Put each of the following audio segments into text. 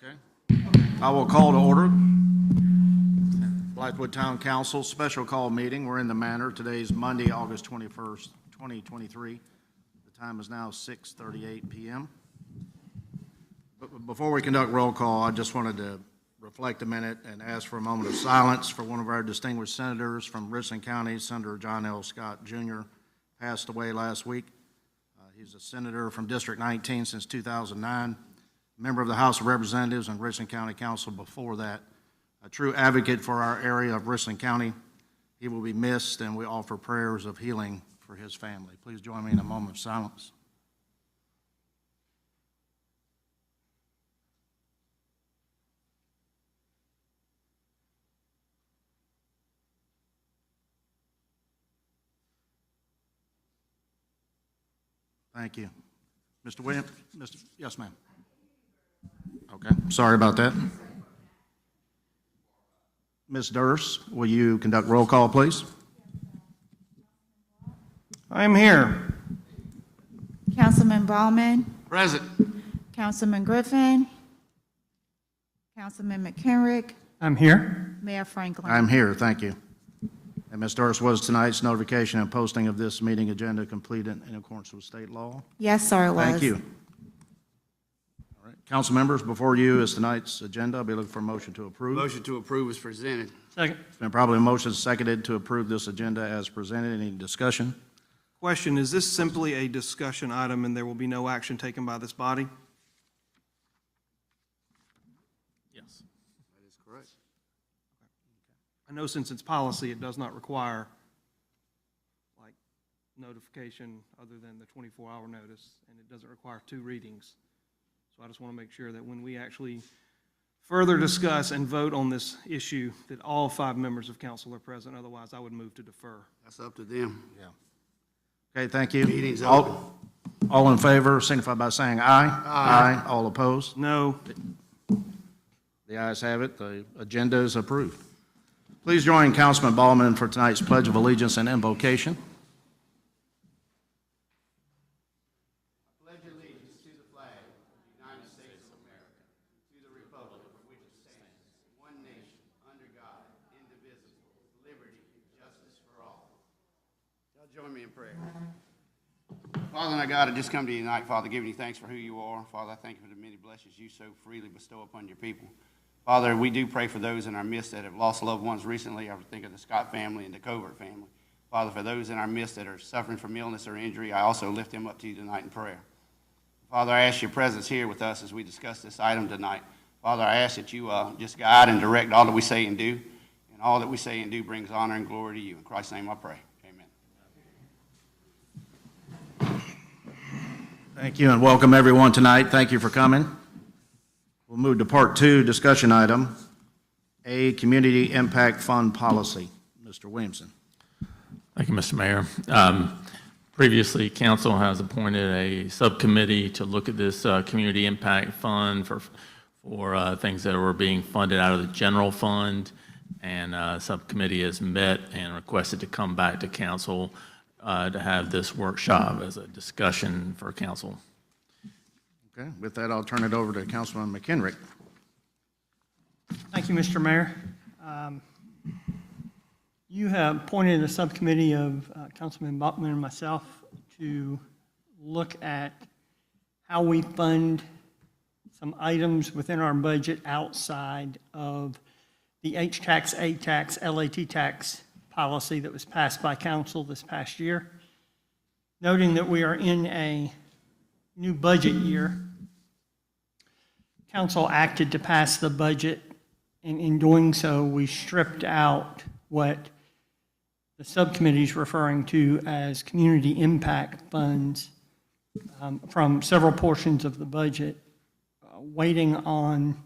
Okay. I will call to order Blythewood Town Council special call meeting. We're in the manor. Today is Monday, August 21st, 2023. The time is now 6:38 p.m. But before we conduct roll call, I just wanted to reflect a minute and ask for a moment of silence for one of our distinguished senators from Richland County, Senator John L. Scott Jr., passed away last week. He's a senator from District 19 since 2009, member of the House of Representatives and Richland County Council before that, a true advocate for our area of Richland County. He will be missed, and we offer prayers of healing for his family. Please join me in a moment of silence. Thank you. Mr. Williams? Yes, ma'am. Okay, sorry about that. Ms. Durst, will you conduct roll call, please? I'm here. Councilman Ballman, Present. Councilman Griffin, Councilman McHenrick, I'm here. Mayor Franklin. I'm here, thank you. And Ms. Durst, was tonight's notification and posting of this meeting agenda completed in accordance with state law? Yes, sir, it was. Thank you. All right, council members, before you is tonight's agenda. I'll be looking for a motion to approve. Motion to approve is presented. Second. It's been probably motion seconded to approve this agenda as presented. Any discussion? Question, is this simply a discussion item and there will be no action taken by this body? Yes. That is correct. I know since it's policy, it does not require like notification other than the 24-hour notice, and it doesn't require 2 readings. So I just want to make sure that when we actually further discuss and vote on this issue, that all 5 members of council are present. Otherwise, I would move to defer. That's up to them. Yeah. Okay, thank you. Meeting's open. All in favor, signify by saying aye. Aye. All opposed? No. The ayes have it. The agenda is approved. Please join Councilman Ballman for tonight's Pledge of Allegiance and invocation. I pledge allegiance to the flag of the United States of America, to the republic for which it stands, one nation, under God, indivisible, with liberty and justice for all. Y'all join me in prayer. Father and our God, I just come to you tonight, Father, giving you thanks for who you are. Father, I thank you for the many blessings you so freely bestow upon your people. Father, we do pray for those in our midst that have lost loved ones recently. I think of the Scott family and the Covert family. Father, for those in our midst that are suffering from illness or injury, I also lift them up to you tonight in prayer. Father, I ask your presence here with us as we discuss this item tonight. Father, I ask that you just guide and direct all that we say and do, and all that we say and do brings honor and glory to you. In Christ's name I pray. Amen. Thank you and welcome everyone tonight. Thank you for coming. We'll move to part 2, discussion item, A, Community Impact Fund Policy. Mr. Williamson. Thank you, Mr. Mayor. Previously, council has appointed a subcommittee to look at this community impact fund for things that were being funded out of the general fund, and subcommittee has met and requested to come back to council to have this workshop as a discussion for council. Okay, with that, I'll turn it over to Councilman McHenrick. Thank you, Mr. Mayor. You have appointed a subcommittee of Councilman Bachman and myself to look at how we fund some items within our budget outside of the H-tax, A-tax, LAT tax policy that was passed by council this past year. Noting that we are in a new budget year, council acted to pass the budget, and in doing so, we stripped out what the subcommittee is referring to as community impact funds from several portions of the budget, waiting on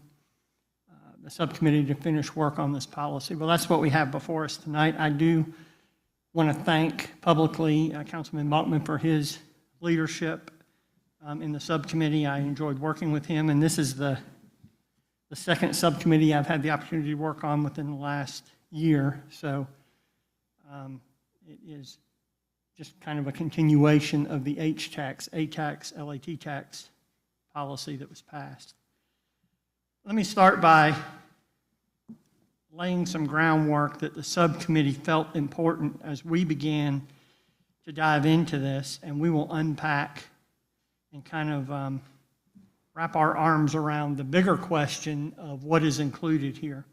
the subcommittee to finish work on this policy. Well, that's what we have before us tonight. I do want to thank publicly Councilman Bachman for his leadership in the subcommittee. I enjoyed working with him, and this is the second subcommittee I've had the opportunity to work on within the last year. So it is just kind of a continuation of the H-tax, A-tax, LAT tax policy that was passed. let me start by laying some groundwork that the subcommittee felt important as we began to dive into this, and we will unpack and kind of wrap our arms around the bigger question of what is included here.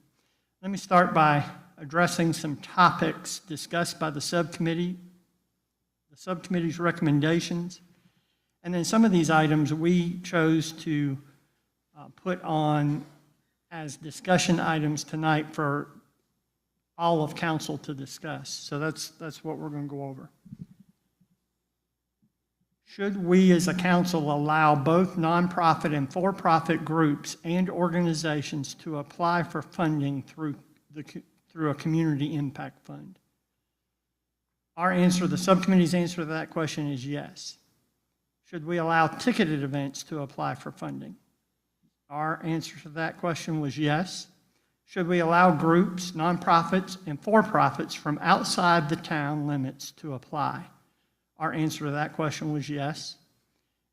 Let me start by addressing some topics discussed by the subcommittee's recommendations, and then some of these items we chose to put on as discussion items tonight for all of council to discuss. So that's what we're going to go over. Should we as a council allow both nonprofit and for-profit groups and organizations to apply for funding through a community impact fund? Our answer, the subcommittee's answer to that question is yes. Should we allow ticketed events to apply for funding? Our answer to that question was yes. Should we allow groups, nonprofits, and for-profits from outside the town limits to apply? Our answer to that question was yes.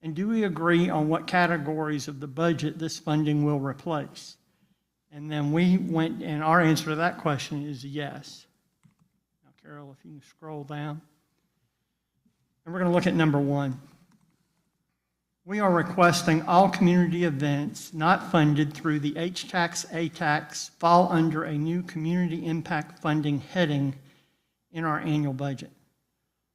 And do we agree on what categories of the budget this funding will replace? And then we went, and our answer to that question is yes. Now, Carol, if you can scroll down. And we're going to look at number 1. We are requesting all community events not funded through the H-Tax, A-Tax fall under a new community impact funding heading in our annual budget.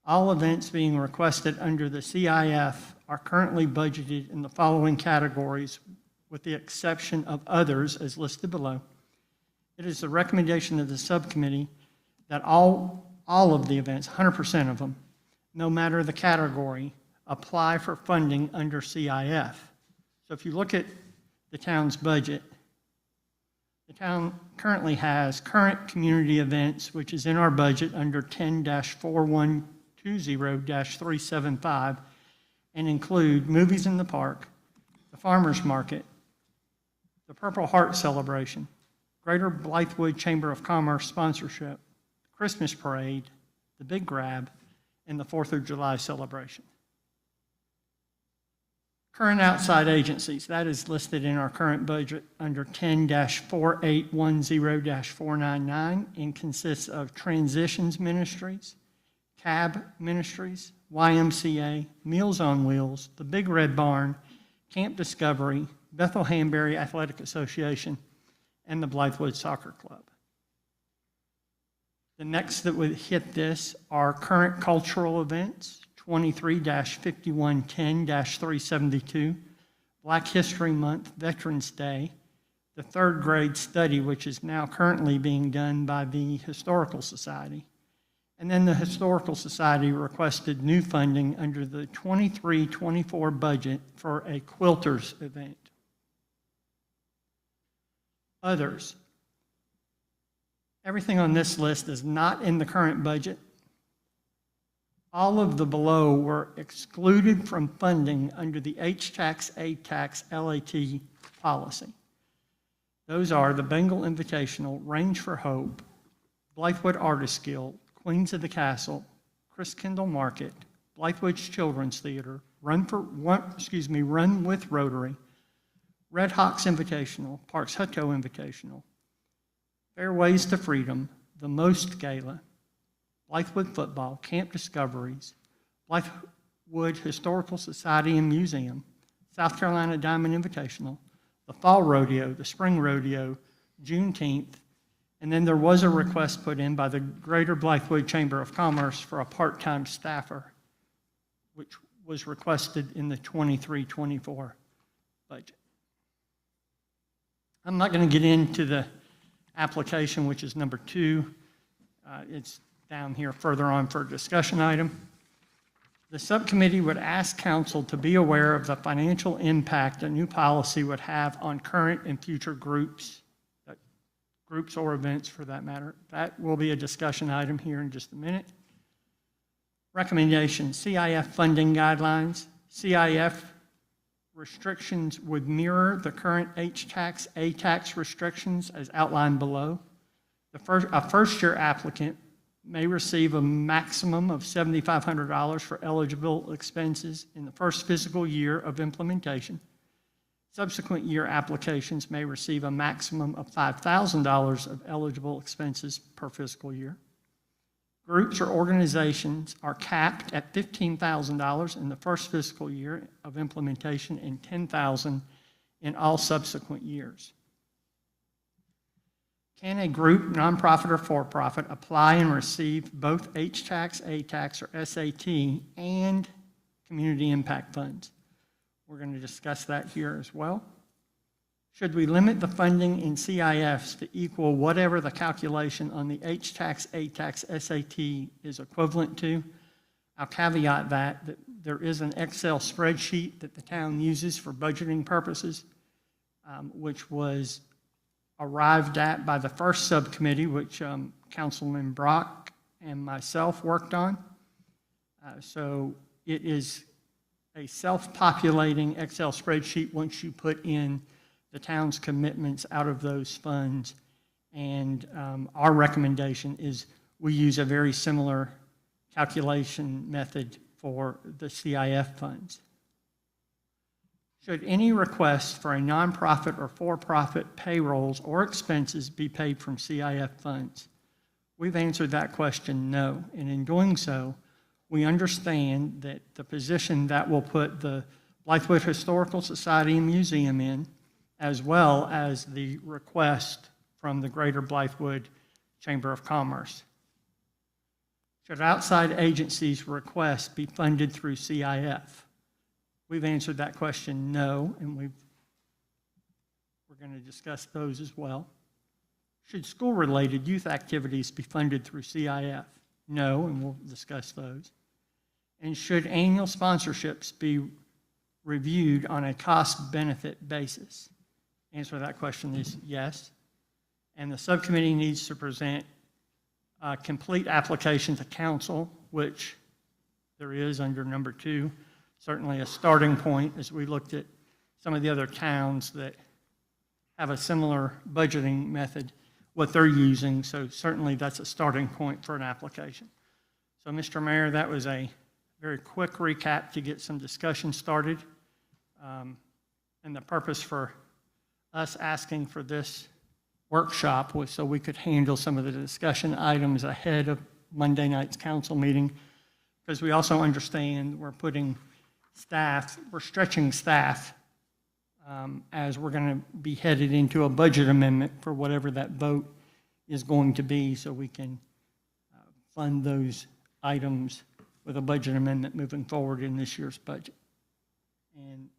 All events being requested under the CIF are currently budgeted in the following categories, with the exception of others as listed below. It is the recommendation of the subcommittee that all of the events, 100% of them, no matter the category, apply for funding under CIF. So if you look at the town's budget, the town currently has current community events, which is in our budget under 10-4120-375, and include Movies in the Park, the Farmers Market, the Purple Heart Celebration, Greater Blythewood Chamber of Commerce sponsorship, Christmas Parade, the Big Grab, and the 4th of July celebration. Current outside agencies, that is listed in our current budget under 10-4810-499 and consists of Transitions Ministries, CAB Ministries, YMCA, Meals on Wheels, the Big Red Barn, Camp Discovery, Bethel Hanbury Athletic Association, and the Blythewood Soccer Club. The next that would hit this are current cultural events, 23-5110-372, Black History Month, Veterans Day, the 3rd grade study, which is now currently being done by the Historical Society. And then the Historical Society requested new funding under the 23-24 budget for a quilters event. Others. Everything on this list is not in the current budget. All of the below were excluded from funding under the H-Tax, A-Tax, LAT policy. Those are the Bengal Invitational, Range for Hope, Blythewood Artists Guild, Queens of the Castle, Chris Kendall Market, Blythewood's Children's Theater, Run with Rotary, Red Hawks Invitational, Parks Hutto Invitational, Fairways to Freedom, the Most Gala, Blythewood Football, Camp Discoveries, Blythewood Historical Society and Museum, South Carolina Diamond Invitational, the Fall Rodeo, the Spring Rodeo, Juneteenth, and then there was a request put in by the Greater Blythewood Chamber of Commerce for a part-time staffer, which was requested in the 23-24 budget. I'm not going to get into the application, which is number 2. It's down here further on for a discussion item. The subcommittee would ask council to be aware of the financial impact a new policy would have on current and future groups or events for that matter. That will be a discussion item here in just a minute. Recommendations, CIF funding guidelines. CIF restrictions would mirror the current H-Tax, A-Tax restrictions as outlined below. A first-year applicant may receive a maximum of $7,500 for eligible expenses in the first fiscal year of implementation. Subsequent year applications may receive a maximum of $5,000 of eligible expenses per fiscal year. Groups or organizations are capped at $15,000 in the first fiscal year of implementation and $10,000 in all subsequent years. Can a group, nonprofit or for-profit, apply and receive both H-Tax, A-Tax, or SAT and community impact funds? We're going to discuss that here as well. Should we limit the funding in CIFs to equal whatever the calculation on the H-Tax, A-Tax, SAT is equivalent to? I'll caveat that there is an Excel spreadsheet that the town uses for budgeting purposes, which was arrived at by the first subcommittee, which Councilman Brock and myself worked on. So it is a self-populating Excel spreadsheet once you put in the town's commitments out of those funds. And our recommendation is we use a very similar calculation method for the CIF funds. Should any request for a nonprofit or for-profit payrolls or expenses be paid from CIF funds? We've answered that question no, and in doing so, we understand that the position that will put the Blythewood Historical Society and Museum in, as well as the request from the Greater Blythewood Chamber of Commerce. Should outside agencies' requests be funded through CIF? We've answered that question no, and we're going to discuss those as well. Should school-related youth activities be funded through CIF? No, and we'll discuss those. And should annual sponsorships be reviewed on a cost-benefit basis? Answer to that question is yes. And the subcommittee needs to present a complete application to council, which there is under number 2. Certainly a starting point as we looked at some of the other towns that have a similar budgeting method, what they're using. So certainly that's a starting point for an application. So Mr. Mayor, that was a very quick recap to get some discussion started. And the purpose for us asking for this workshop was so we could handle some of the discussion items ahead of Monday night's council meeting, because we also understand we're putting staff, we're stretching staff as we're going to be headed into a budget amendment for whatever that vote is going to be, so we can fund those items with a budget amendment moving forward in this year's budget. And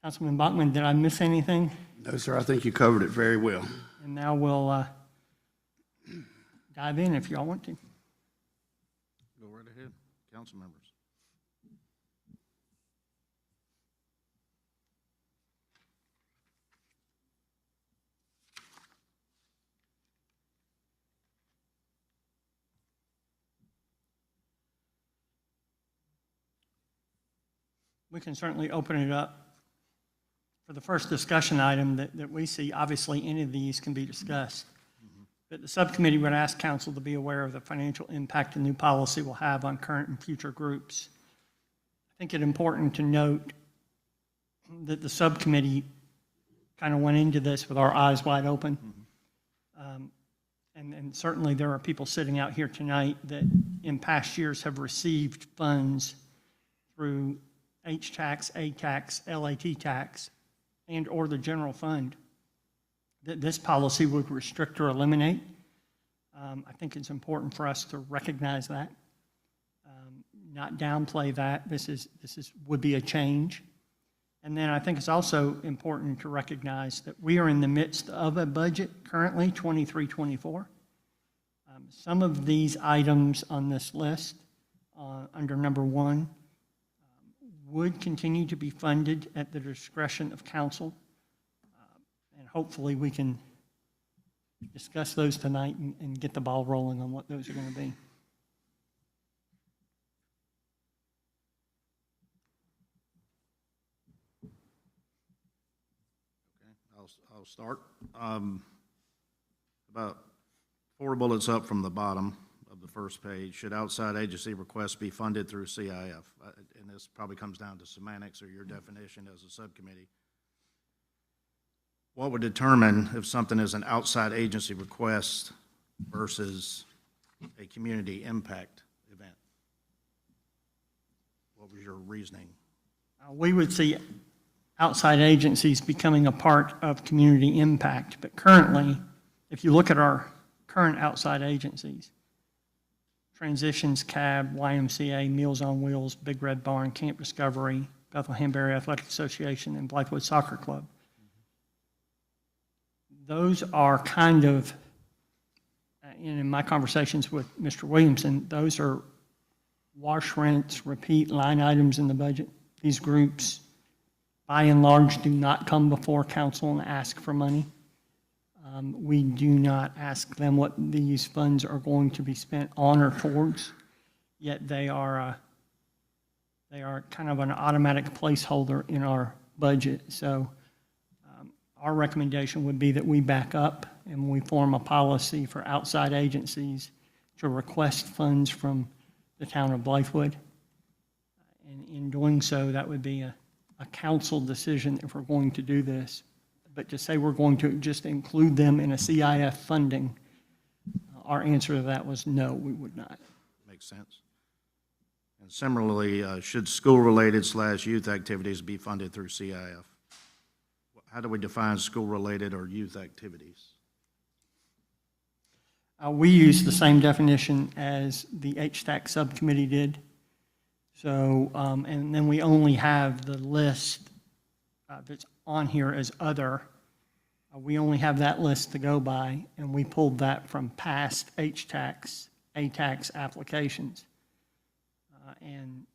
Councilman Bachman, did I miss anything? No, sir, I think you covered it very well. And now we'll dive in if y'all want to. Go right ahead, council members. We can certainly open it up for the first discussion item that we see. Obviously, any of these can be discussed. But the subcommittee would ask council to be aware of the financial impact the new policy will have on current and future groups. I think it's important to note that the subcommittee kind of went into this with our eyes wide open. And certainly there are people sitting out here tonight that in past years have received funds through H-Tax, A-Tax, LAT tax, and or the general fund that this policy would restrict or eliminate. I think it's important for us to recognize that, not downplay that. This would be a change. And then I think it's also important to recognize that we are in the midst of a budget currently, 23-24. Some of these items on this list under number 1 would continue to be funded at the discretion of council. And hopefully we can discuss those tonight and get the ball rolling on what those are going to be. I'll start. About 4 bullets up from the bottom of the first page, should outside agency requests be funded through CIF? And this probably comes down to semantics or your definition as a subcommittee. What would determine if something is an outside agency request versus a community impact event? What was your reasoning? We would see outside agencies becoming a part of community impact, but currently, if you look at our current outside agencies, Transitions, CAB, YMCA, Meals on Wheels, Big Red Barn, Camp Discovery, Bethlehem Area Athletic Association, and Blythewood Soccer Club. Those are kind of, in my conversations with Mr. Williamson, those are wash, rinse, repeat line items in the budget. These groups, by and large, do not come before council and ask for money. We do not ask them what these funds are going to be spent on or towards, yet they are kind of an automatic placeholder in our budget. So our recommendation would be that we back up and we form a policy for outside agencies to request funds from the town of Blythewood. And in doing so, that would be a council decision if we're going to do this. But to say we're going to just include them in a CIF funding, our answer to that was no, we would not. Makes sense. And similarly, should school-related / youth activities be funded through CIF? How do we define school-related or youth activities? We use the same definition as the HTAC subcommittee did. So, and then we only have the list that's on here as other. We only have that list to go by, and we pulled that from past HTACs, ATACs applications. And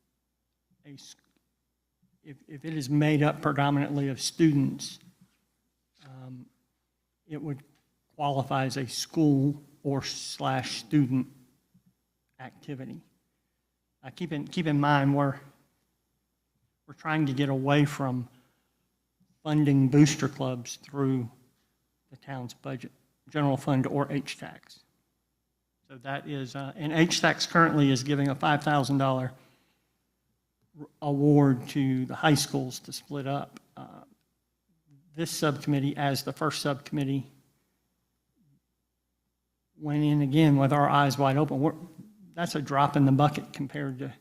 if it is made up predominantly of students, it would qualify as a school or / student activity. Keep in mind, we're trying to get away from funding booster clubs through the town's budget, general fund or HTACs. So that is, and HTACs currently is giving a $5,000 award to the high schools to split up. This subcommittee, as the first subcommittee, went in again with our eyes wide open. That's a drop in the bucket compared to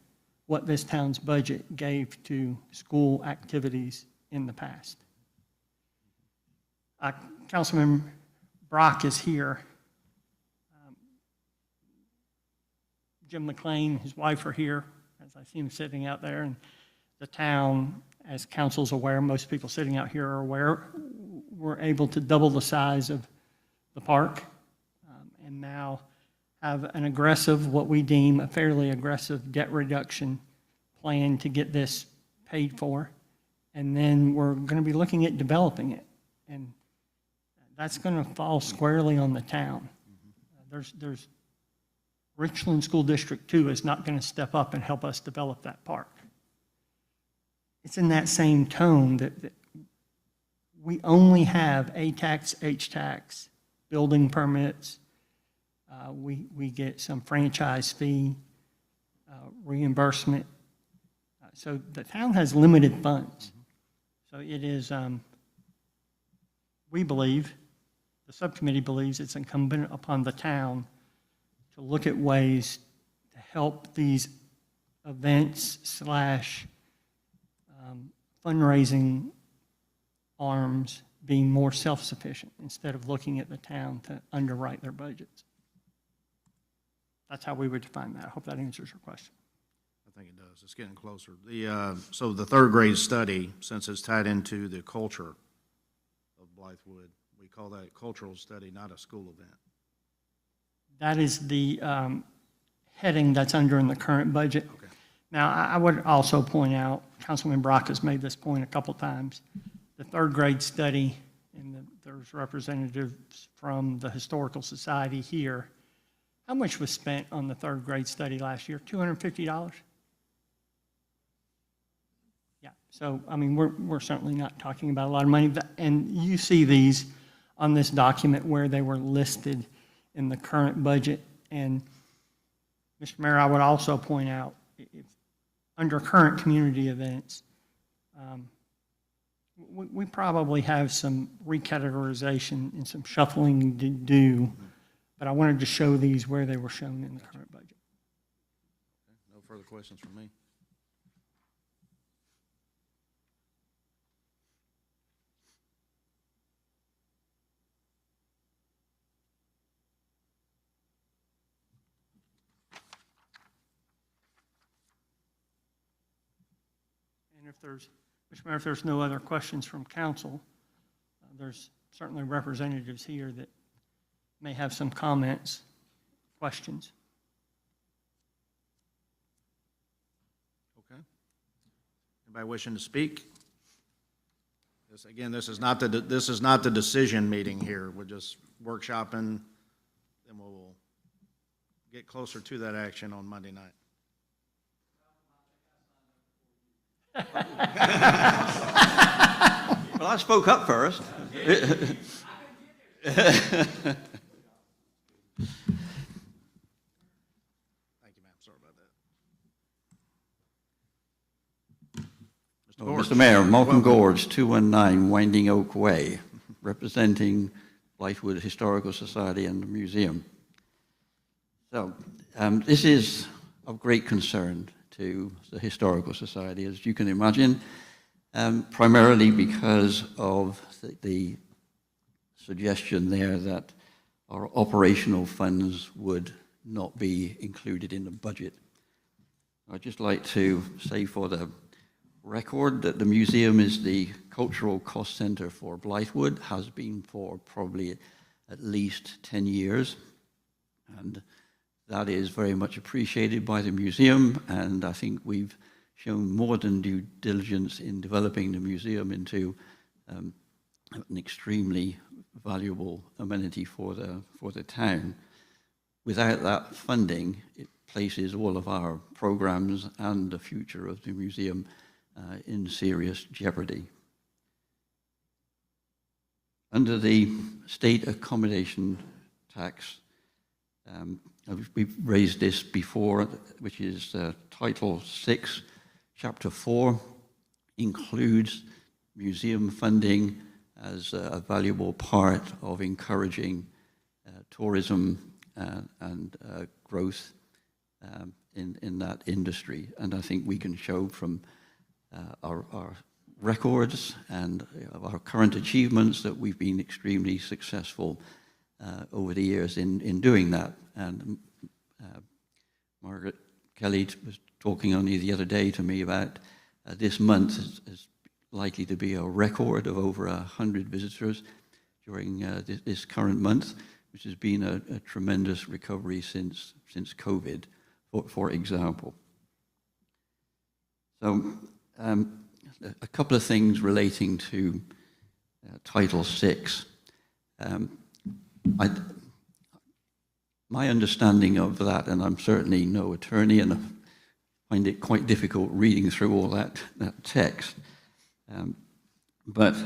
what this town's budget gave to school activities in the past. Councilman Brock is here. Jim McLean, his wife are here, as I see him sitting out there. And the town, as council's aware, most people sitting out here are aware, we're able to double the size of the park and now have an aggressive, what we deem a fairly aggressive debt reduction plan to get this paid for. And then we're going to be looking at developing it. And that's going to fall squarely on the town. There's Richland School District 2 is not going to step up and help us develop that park. It's in that same tone that we only have ATACs, HTACs, building permits. We get some franchise fee, reimbursement. So the town has limited funds. So it is, we believe, the subcommittee believes it's incumbent upon the town to look at ways to help these events / fundraising arms being more self-sufficient instead of looking at the town to underwrite their budgets. That's how we would define that. I hope that answers your question. I think it does. It's getting closer. So the third grade study, since it's tied into the culture of Blythewood, we call that a cultural study, not a school event. That is the heading that's under in the current budget. Okay. Now, I would also point out, Councilman Brock has made this point a couple times, the third grade study, and there's representatives from the Historical Society here. How much was spent on the third grade study last year? $250? Yeah, so, I mean, we're certainly not talking about a lot of money. And you see these on this document where they were listed in the current budget. And Mr. Mayor, I would also point out, if, under current community events, we probably have some recategorization and some shuffling to do, but I wanted to show these where they were shown in the current budget. No further questions from me. And if there's, Mr. Mayor, if there's no other questions from council, there's certainly representatives here that may have some comments, questions. Okay. Anybody wishing to speak? This, again, this is not the decision meeting here. We're just workshopping, and we'll get closer to that action on Monday night. Well, I spoke up first. Thank you, ma'am. Sorry about that. Mr. Gorge. Mr. Mayor, Malcolm Gorge, 219 Winding Oak Way, representing Blythewood Historical Society and the Museum. So, this is of great concern to the Historical Society, as you can imagine, primarily because of the suggestion there that our operational funds would not be included in the budget. I'd just like to say for the record that the museum is the cultural cost center for Blythewood, has been for probably at least 10 years, and that is very much appreciated by the museum, and I think we've shown more than due diligence in developing the museum into an extremely valuable amenity for the town. Without that funding, it places all of our programs and the future of the museum in serious jeopardy. Under the state accommodation tax, we've raised this before, which is Title 6, Chapter 4, includes museum funding as a valuable part of encouraging tourism and growth in that industry. And I think we can show from our records and our current achievements that we've been extremely successful over the years in doing that. And Margaret Kelly was talking only the other day to me about this month is likely to be a record of over 100 visitors during this current month, which has been a tremendous recovery since COVID, for example. So a couple of things relating to Title VI. My understanding of that, and I'm certainly no attorney, and I find it quite difficult reading through all that text, but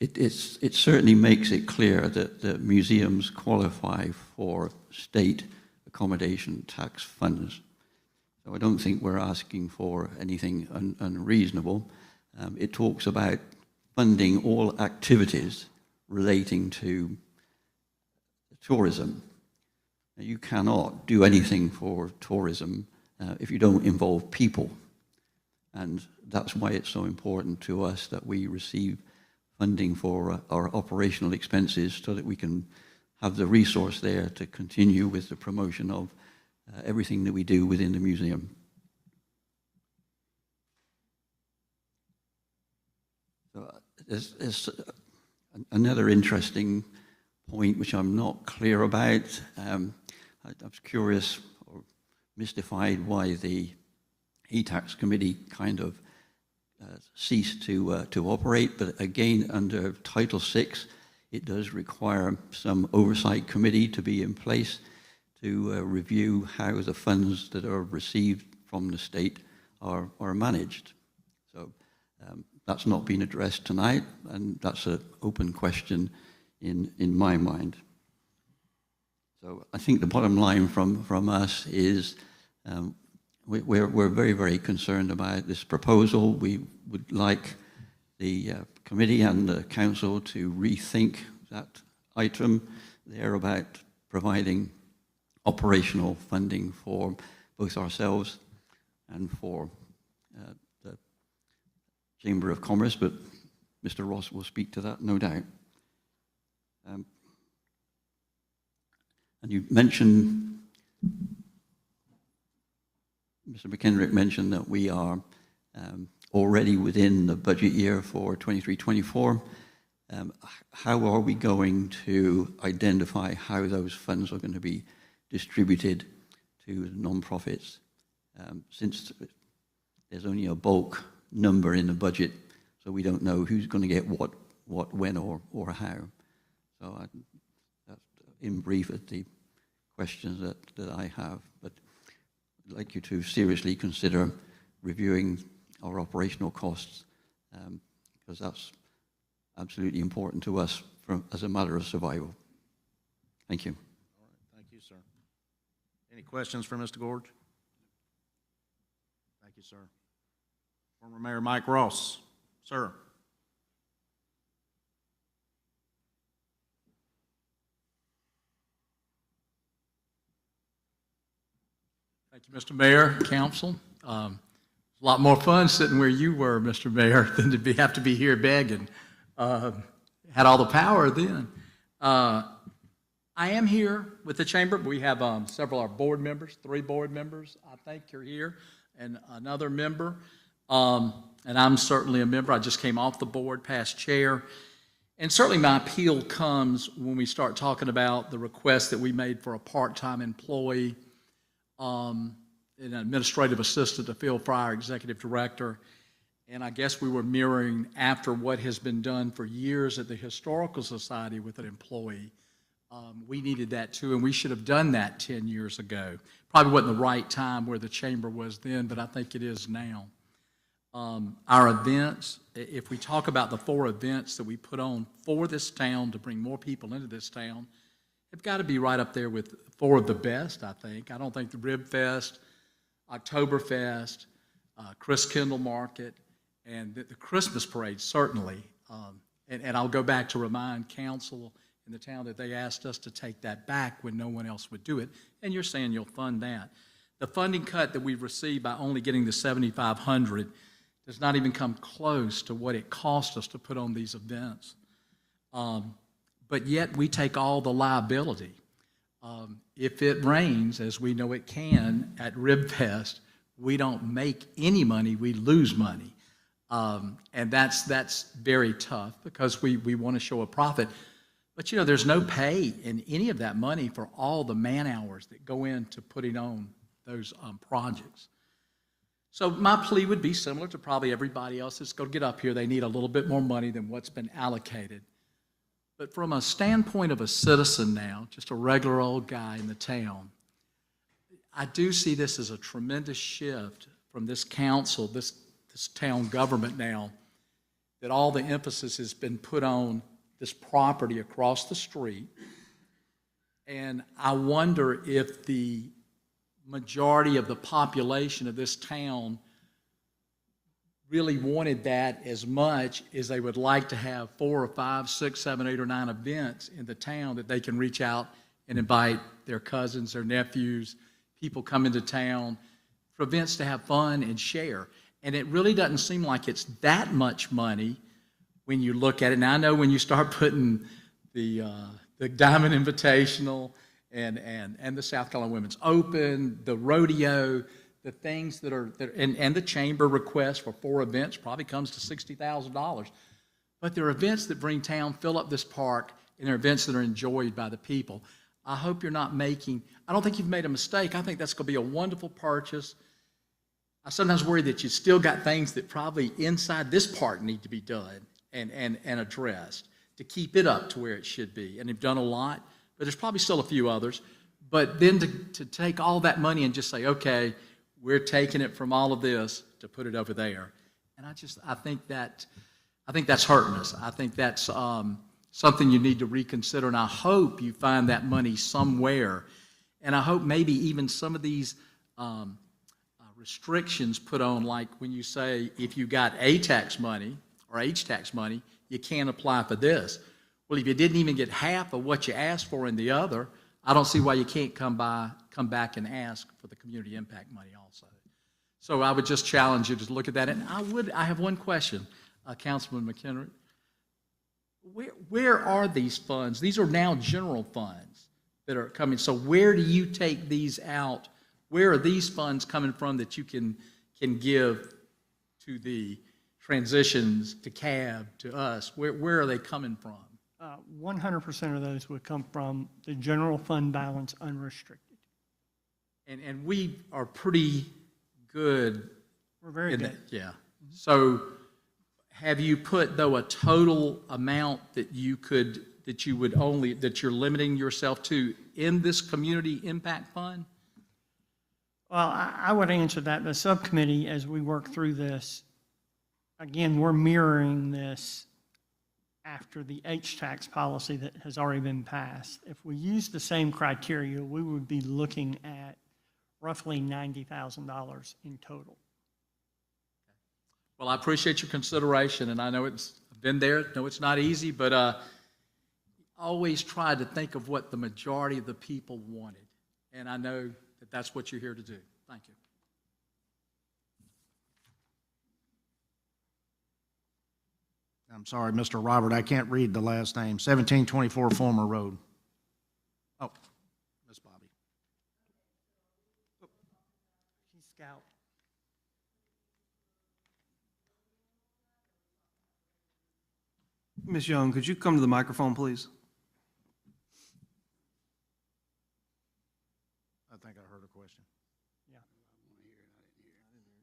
it certainly makes it clear that museums qualify for state accommodation tax funds. So I don't think we're asking for anything unreasonable. It talks about funding all activities relating to tourism. Now, you cannot do anything for tourism if you don't involve people. And that's why it's so important to us that we receive funding for our operational expenses so that we can have the resource there to continue with the promotion of everything that we do within the museum. So there's another interesting point which I'm not clear about. I was curious or mystified why the E-Tax Committee kind of ceased to operate, but again, under Title VI, it does require some oversight committee to be in place to review how the funds that are received from the state are managed. So that's not been addressed tonight, and that's an open question in my mind. So I think the bottom line from us is We're very, very concerned about this proposal. We would like the committee and the council to rethink that item there about providing operational funding for both ourselves and for the Chamber of Commerce, but Mr. Ross will speak to that, no doubt. And you mentioned, Mr. McKendrick mentioned that we are already within the budget year for 23-24. How are we going to identify how those funds are going to be distributed to non-profits, since there's only a bulk number in the budget, so we don't know who's going to get what, when, or how. So that's in brief at the questions that I have, but I'd like you to seriously consider reviewing our operational costs, because that's absolutely important to us as a matter of survival. Thank you. All right, thank you, sir. Any questions for Mr. Gorge? Thank you, sir. Former Mayor Mike Ross, sir. Thank you, Mr. Mayor, council. A lot more fun sitting where you were, Mr. Mayor, than to have to be here begging. Had all the power then. I am here with the chamber. We have several of our board members, 3 board members, I think, are here, and another member. And I'm certainly a member. I just came off the board, past chair. And certainly my appeal comes when we start talking about the request that we made for a part-time employee, an administrative assistant to fill for our executive director. And I guess we were mirroring after what has been done for years at the Historical Society with an employee. We needed that too, and we should have done that 10 years ago. Probably wasn't the right time where the chamber was then, but I think it is now. Our events, if we talk about the 4 events that we put on for this town to bring more people into this town, have got to be right up there with 4 of the best, I think. I don't think the Rib Fest, Oktoberfest, Chris Kendall Market, and the Christmas Parade, certainly. And I'll go back to remind council in the town that they asked us to take that back when no one else would do it, and you're saying you'll fund that. The funding cut that we've received by only getting the $7,500 does not even come close to what it cost us to put on these events. But yet we take all the liability. If it rains, as we know it can at Rib Fest, we don't make any money, we lose money. And that's very tough because we want to show a profit. But you know, there's no pay in any of that money for all the man hours that go into putting on those projects. So my plea would be similar to probably everybody else that's going to get up here. They need a little bit more money than what's been allocated. But from a standpoint of a citizen now, just a regular old guy in the town, I do see this as a tremendous shift from this council, this town government now, that all the emphasis has been put on this property across the street. And I wonder if the majority of the population of this town really wanted that as much as they would like to have 4 or 5, 6, 7, 8, or 9 events in the town that they can reach out and invite their cousins, their nephews, people come into town for events to have fun and share. And it really doesn't seem like it's that much money when you look at it. Now, I know when you start putting the Diamond Invitational and the South Carolina Women's Open, the rodeo, the things that are and the chamber request for 4 events probably comes to $60,000. But there are events that bring town, fill up this park, and there are events that are enjoyed by the people. I hope you're not making, I don't think you've made a mistake. I think that's going to be a wonderful purchase. I sometimes worry that you've still got things that probably inside this park need to be done and addressed to keep it up to where it should be. And they've done a lot, but there's probably still a few others. But then to take all that money and just say, okay, we're taking it from all of this to put it over there. And I think that's hurting us. I think that's something you need to reconsider. And I hope you find that money somewhere. And I hope maybe even some of these restrictions put on, like when you say if you got A tax money or H tax money, you can't apply for this. Well, if you didn't even get half of what you asked for in the other, I don't see why you can't come back and ask for the community impact money also. So I would just challenge you to look at that. And I have one question, Councilman McHenry. Where are these funds? These are now general funds that are coming. So where do you take these out? Where are these funds coming from that you can give to the transitions, to CAB, to us? Where are they coming from? 100% of those would come from the general fund balance unrestricted. And we are pretty good. We're very in good. that, yeah. So have you put, though, a total amount that that you're limiting yourself to in this community impact fund? Well, I would answer that. The subcommittee, as we work through this, again, we're mirroring this after the H-tax policy that has already been passed. If we use the same criteria, we would be looking at roughly $90,000 in total. Well, I appreciate your consideration, and I know I've been there, know it's not easy, but always try to think of what the majority of the people wanted. And I know that that's what you're here to do. Thank you. I'm sorry, Mr. Robert, I can't read the last name. 1724 Fulmer Road. Oh, Miss Bobby. She's scout. Ms. Young, could you come to the microphone, please? I think I heard a question.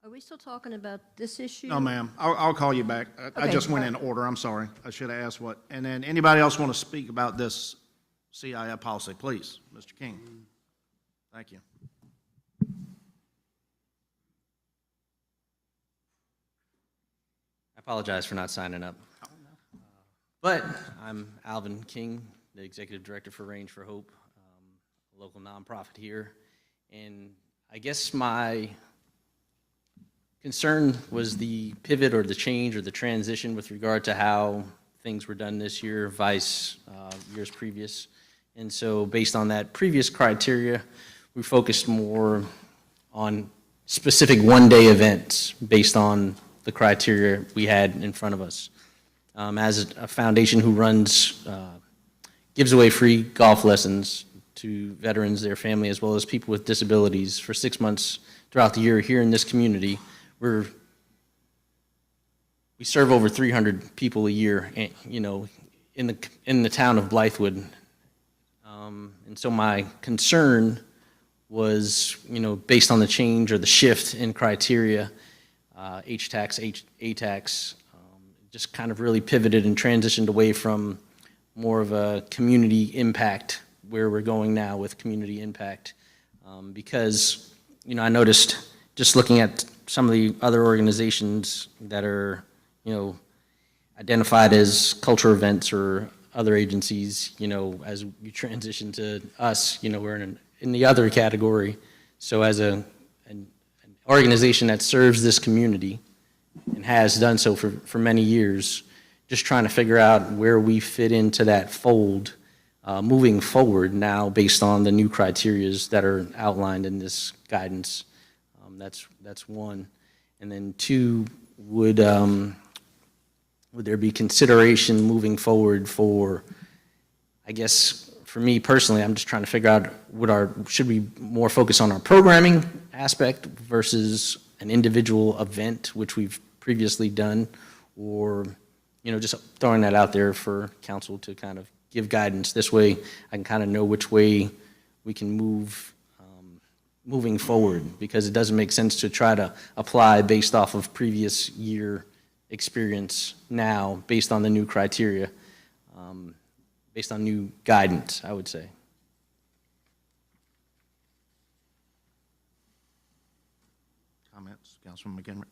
Are we still talking about this issue? No, ma'am. I'll call you back. I Okay. just went in order. I'm sorry. I should have asked what. And then anybody else want to speak about this CIF policy? Please, Mr. King. Thank you. I apologize for not signing up. But I'm Alvin King, the Executive Director for Range for Hope, a local nonprofit here. And I guess my concern was the pivot or the change or the transition with regard to how things were done this year, vice years previous. And so based on that previous criteria, we focused more on specific one-day events based on the criteria we had in front of us. As a foundation who gives away free golf lessons to veterans, their family, as well as people with disabilities for 6 months throughout the year here in this community, we serve over 300 people a year, you know, in the town of Blythewood. And so my concern was, you know, based on the change or the shift in criteria, H-tax, A-tax, just kind of really pivoted and transitioned away from more of a community impact, where we're going now with community impact. Because, you know, I noticed just looking at some of the other organizations that are, you know, identified as culture events or other agencies, you know, as we transition to us, you know, we're in the other category. So as an organization that serves this community and has done so for many years, just trying to figure out where we fit into that fold moving forward now based on the new criterias that are outlined in this guidance. That's one. And then two, would there be consideration moving forward for, I guess, for me personally, I'm just trying to figure out should we more focus on our programming aspect versus an individual event, which we've previously done, or, you know, just throwing that out there for council to kind of give guidance. This way I can kind of know which way we can moving forward, because it doesn't make sense to try to apply based off of previous year experience now based on the new criteria, based on new guidance, I would say. Comments, Councilman McHenry?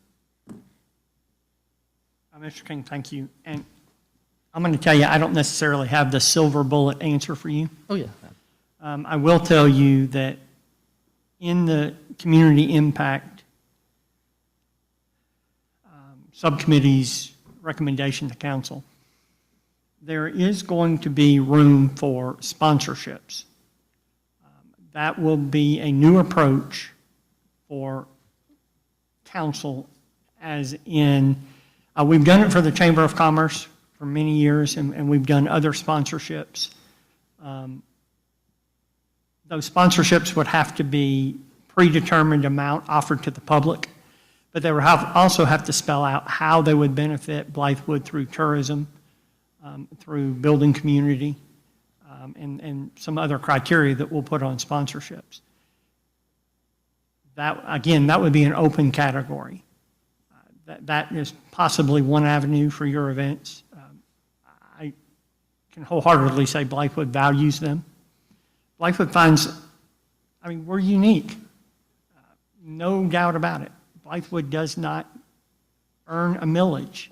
Mr. King, thank you. And I'm going to tell you, I don't necessarily have the silver bullet answer for you. Oh, yeah. I will tell you that in the community impact subcommittee's recommendation to council, there is going to be room for sponsorships. That will be a new approach for council, as in, we've done it for the Chamber of Commerce for many years, and we've done other sponsorships. Those sponsorships would have to be predetermined amount offered to the public, but they would also have to spell out how they would benefit Blythewood through tourism, through building community, and some other criteria that we'll put on sponsorships. That, again, that would be an open category. That is possibly one avenue for your events. I can wholeheartedly say Blythewood values them. Blythewood finds, I mean, we're unique. No doubt about it. Blythewood does not earn a millage.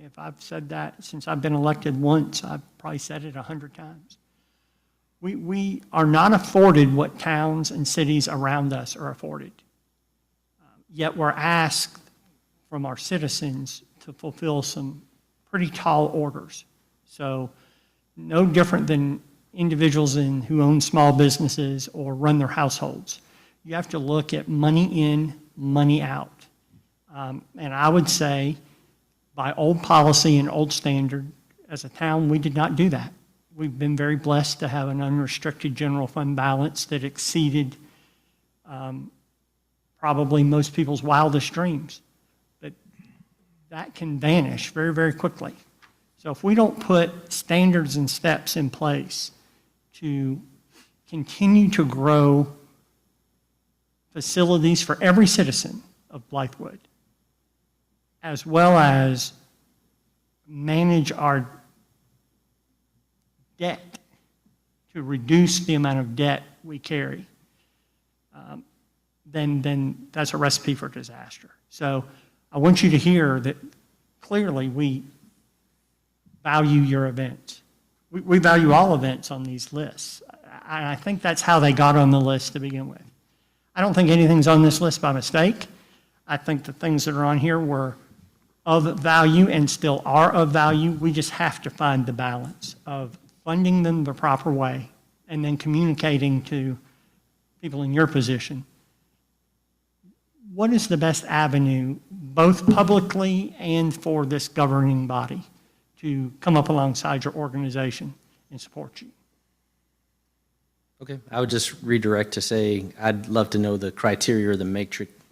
If I've said that since I've been elected once, I've probably said it 100 times. We are not afforded what towns and cities around us are afforded. Yet we're asked from our citizens to fulfill some pretty tall orders. So no different than individuals who own small businesses or run their households. You have to look at money in, money out. And I would say, by old policy and old standard, as a town, we did not do that. We've been very blessed to have an unrestricted general fund balance that exceeded probably most people's wildest dreams. But that can vanish very, very quickly. So if we don't put standards and steps in place to continue to grow facilities for every citizen of Blythewood, as well as manage our debt to reduce the amount of debt we carry, then that's a recipe for disaster. So I want you to hear that clearly we value your events. We value all events on these lists. I think that's how they got on the list to begin with. I don't think anything's on this list by mistake. I think the things that are on here were of value and still are of value. We just have to find the balance of funding them the proper way and then communicating to people in your position what is the best avenue, both publicly and for this governing body, to come up alongside your organization and support you. Okay, I would just redirect to say, I'd love to know the criteria or the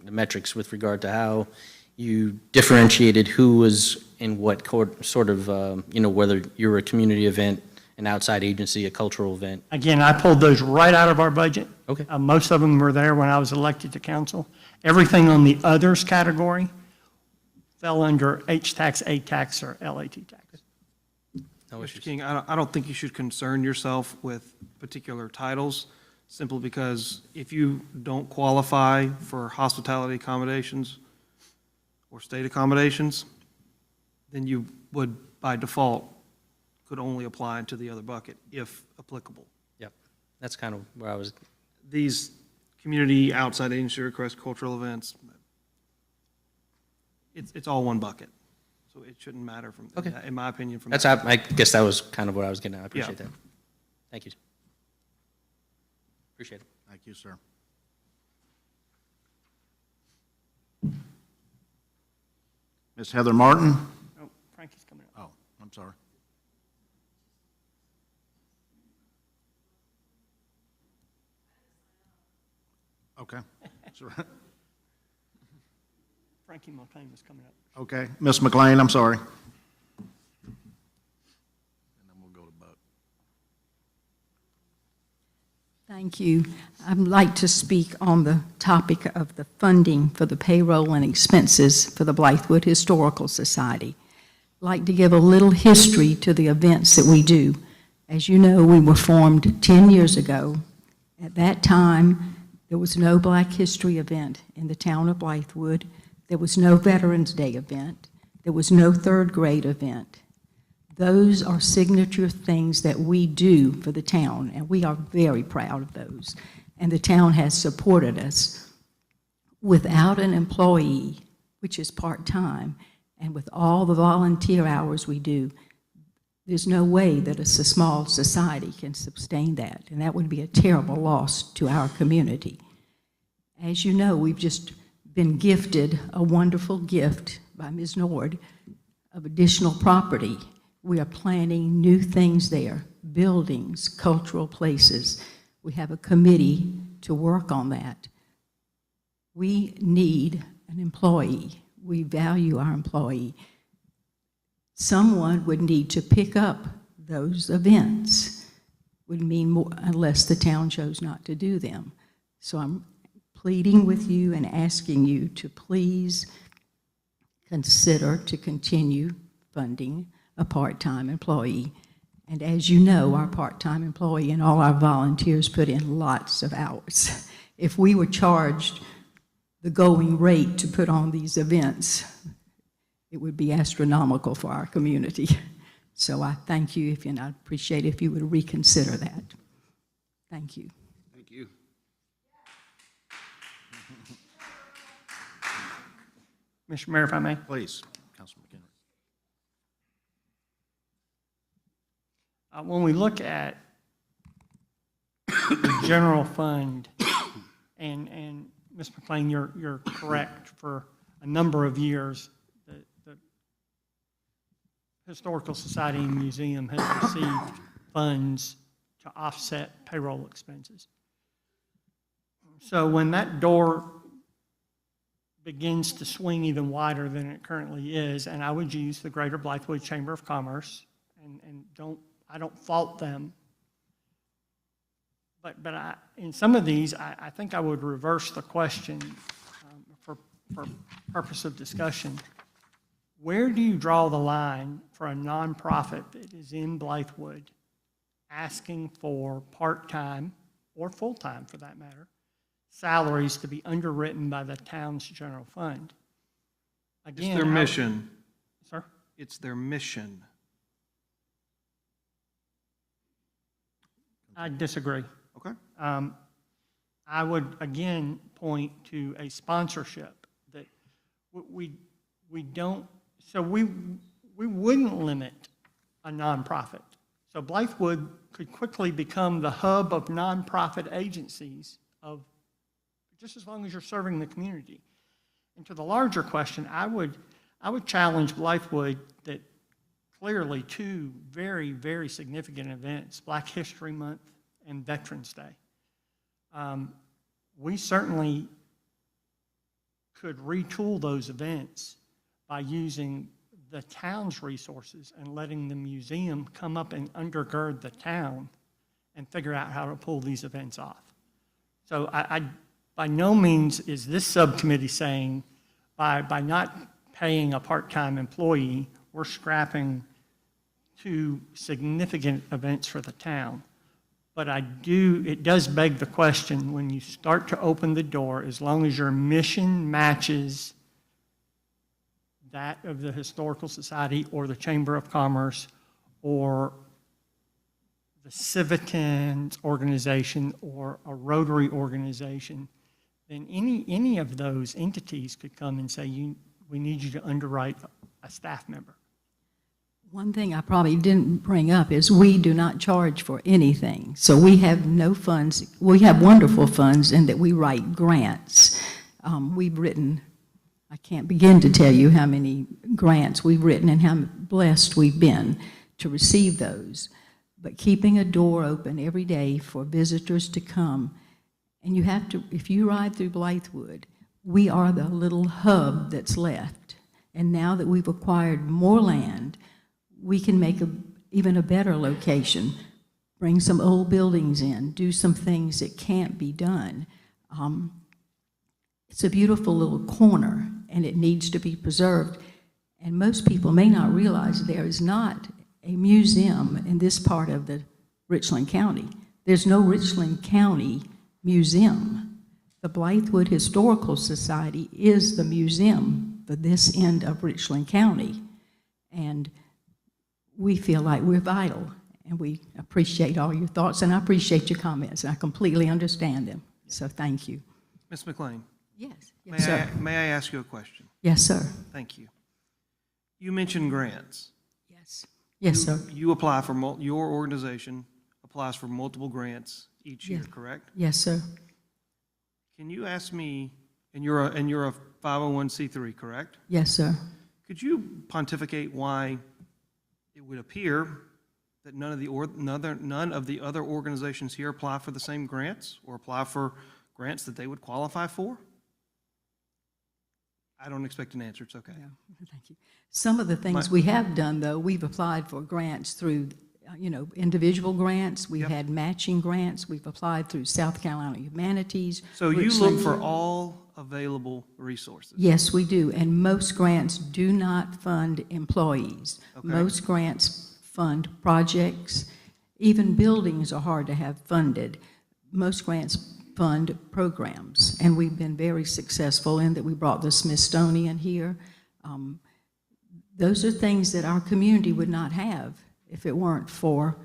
metrics with regard to how you differentiated who was in what sort of, whether you're a community event, an outside agency, a cultural event. Again, I pulled those right out of our budget. Okay. Most of them were there when I was elected to council. Everything on the others category fell under H-tax, A-tax, or LAT tax. No Mr. issues. King, I don't think you should concern yourself with particular titles, simply because if you don't qualify for hospitality accommodations or state accommodations, then you would, by default, could only apply into the other bucket, if applicable. Yep, that's kind of where I was. These community outside agency requests, cultural events, it's all one bucket. So it shouldn't matter from, Okay. in my opinion, from. That's, I guess that was kind of what I was getting at. I appreciate that. Thank you. Appreciate it. Thank you, sir. Ms. Heather Martin? Oh, Frankie's coming up. Oh, I'm sorry. Okay. That's all right. Frankie Mulcahy was coming up. Okay. Ms. McLean, I'm sorry. And then we'll go to Buck. Thank you. I'd like to speak on the topic of the funding for the payroll and expenses for the Blythewood Historical Society. I'd like to give a little history to the events that we do. As you know, we were formed 10 years ago. At that time, there was no Black History event in the town of Blythewood. There was no Veterans Day event. There was no third grade event. Those are signature things that we do for the town, and we are very proud of those. and the town has supported us. Without an employee, which is part-time, and with all the volunteer hours we do, there's no way that a small society can sustain that, and that would be a terrible loss to our community. As you know, we've just been gifted a wonderful gift by Ms. Nord of additional property. We are planning new things there, buildings, cultural places. We have a committee to work on that. We need an employee. We value our employee. Someone would need to pick up those events. Would mean more unless the town chose not to do them. So I'm pleading with you and asking you to please consider to continue funding a part-time employee. And as you know, our part-time employee and all our volunteers put in lots of hours. If we were charged the going rate to put on these events, it would be astronomical for our community. So I thank you, and I'd appreciate if you would reconsider that. Thank you. Thank you. Mr. Mayor, if I may. Please, Councilman McHenry. When we look at the general fund, and Ms. McLean, you're correct, for a number of years, the Historical Society and Museum has received funds to offset payroll expenses. So when that door begins to swing even wider than it currently is, and I would use the Greater Blythewood Chamber of Commerce, and I don't fault them, but in some of these, I think I would reverse the question for purpose of discussion. Where do you draw the line for a nonprofit that is in Blythewood asking for part-time, or full-time for that matter, salaries to be underwritten by the town's general fund? Again, It's their mission. Sir? It's their mission. I disagree. Okay. I would again point to a sponsorship that we don't, so we wouldn't limit a nonprofit. So Blythewood could quickly become the hub of nonprofit agencies of just as long as you're serving the community. And to the larger question, I would challenge Blythewood that clearly two very, very significant events, Black History Month and Veterans Day. We certainly could retool those events by using the town's resources and letting the museum come up and undergird the town and figure out how to pull these events off. So I by no means is this subcommittee saying by not paying a part-time employee, we're scrapping two significant events for the town. But it does beg the question, when you start to open the door, as long as your mission matches that of the Historical Society or the Chamber of Commerce or the Civitans organization or a Rotary organization, then any of those entities could come and say, we need you to underwrite a staff member. One thing I probably didn't bring up is we do not charge for anything. So we have no funds. We have wonderful funds in that we write grants. We've written, I can't begin to tell you how many grants we've written and how blessed we've been to receive those. But keeping a door open every day for visitors to come, and you have to, if you ride through Blythewood, we are the little hub that's left. And now that we've acquired more land, we can make even a better location, bring some old buildings in, do some things that can't be done. It's a beautiful little corner, and it needs to be preserved. And most people may not realize there is not a museum in this part of the Richland County. There's no Richland County museum. The Blythewood Historical Society is the museum for this end of Richland County. And we feel like we're vital, And we appreciate all your thoughts, and I appreciate your comments, and I completely understand them. So thank you. Ms. McLean, Yes, yes, sir. may I ask you a question? Yes, sir. Thank you. You mentioned grants. Yes, yes, sir. You apply for, your organization applies for multiple grants each year, Yes. correct? Yes, sir. Can you ask me, and you're a 501c3, correct? Yes, sir. Could you pontificate why it would appear that none of the other organizations here apply for the same grants or apply for grants that they would qualify for? I don't expect an answer, it's okay. Yeah, thank you. Some of the things we have done, though, we've applied for grants through, individual grants. We've Yep. had matching grants. We've applied through South Carolina Humanities. So you look Richland. for all available resources? Yes, we do, and most grants do not fund employees. Okay. Most grants fund projects. Even buildings are hard to have funded. Most grants fund programs, and we've been very successful in that. We brought the Smithsonian here. Those are things that our community would not have if it weren't for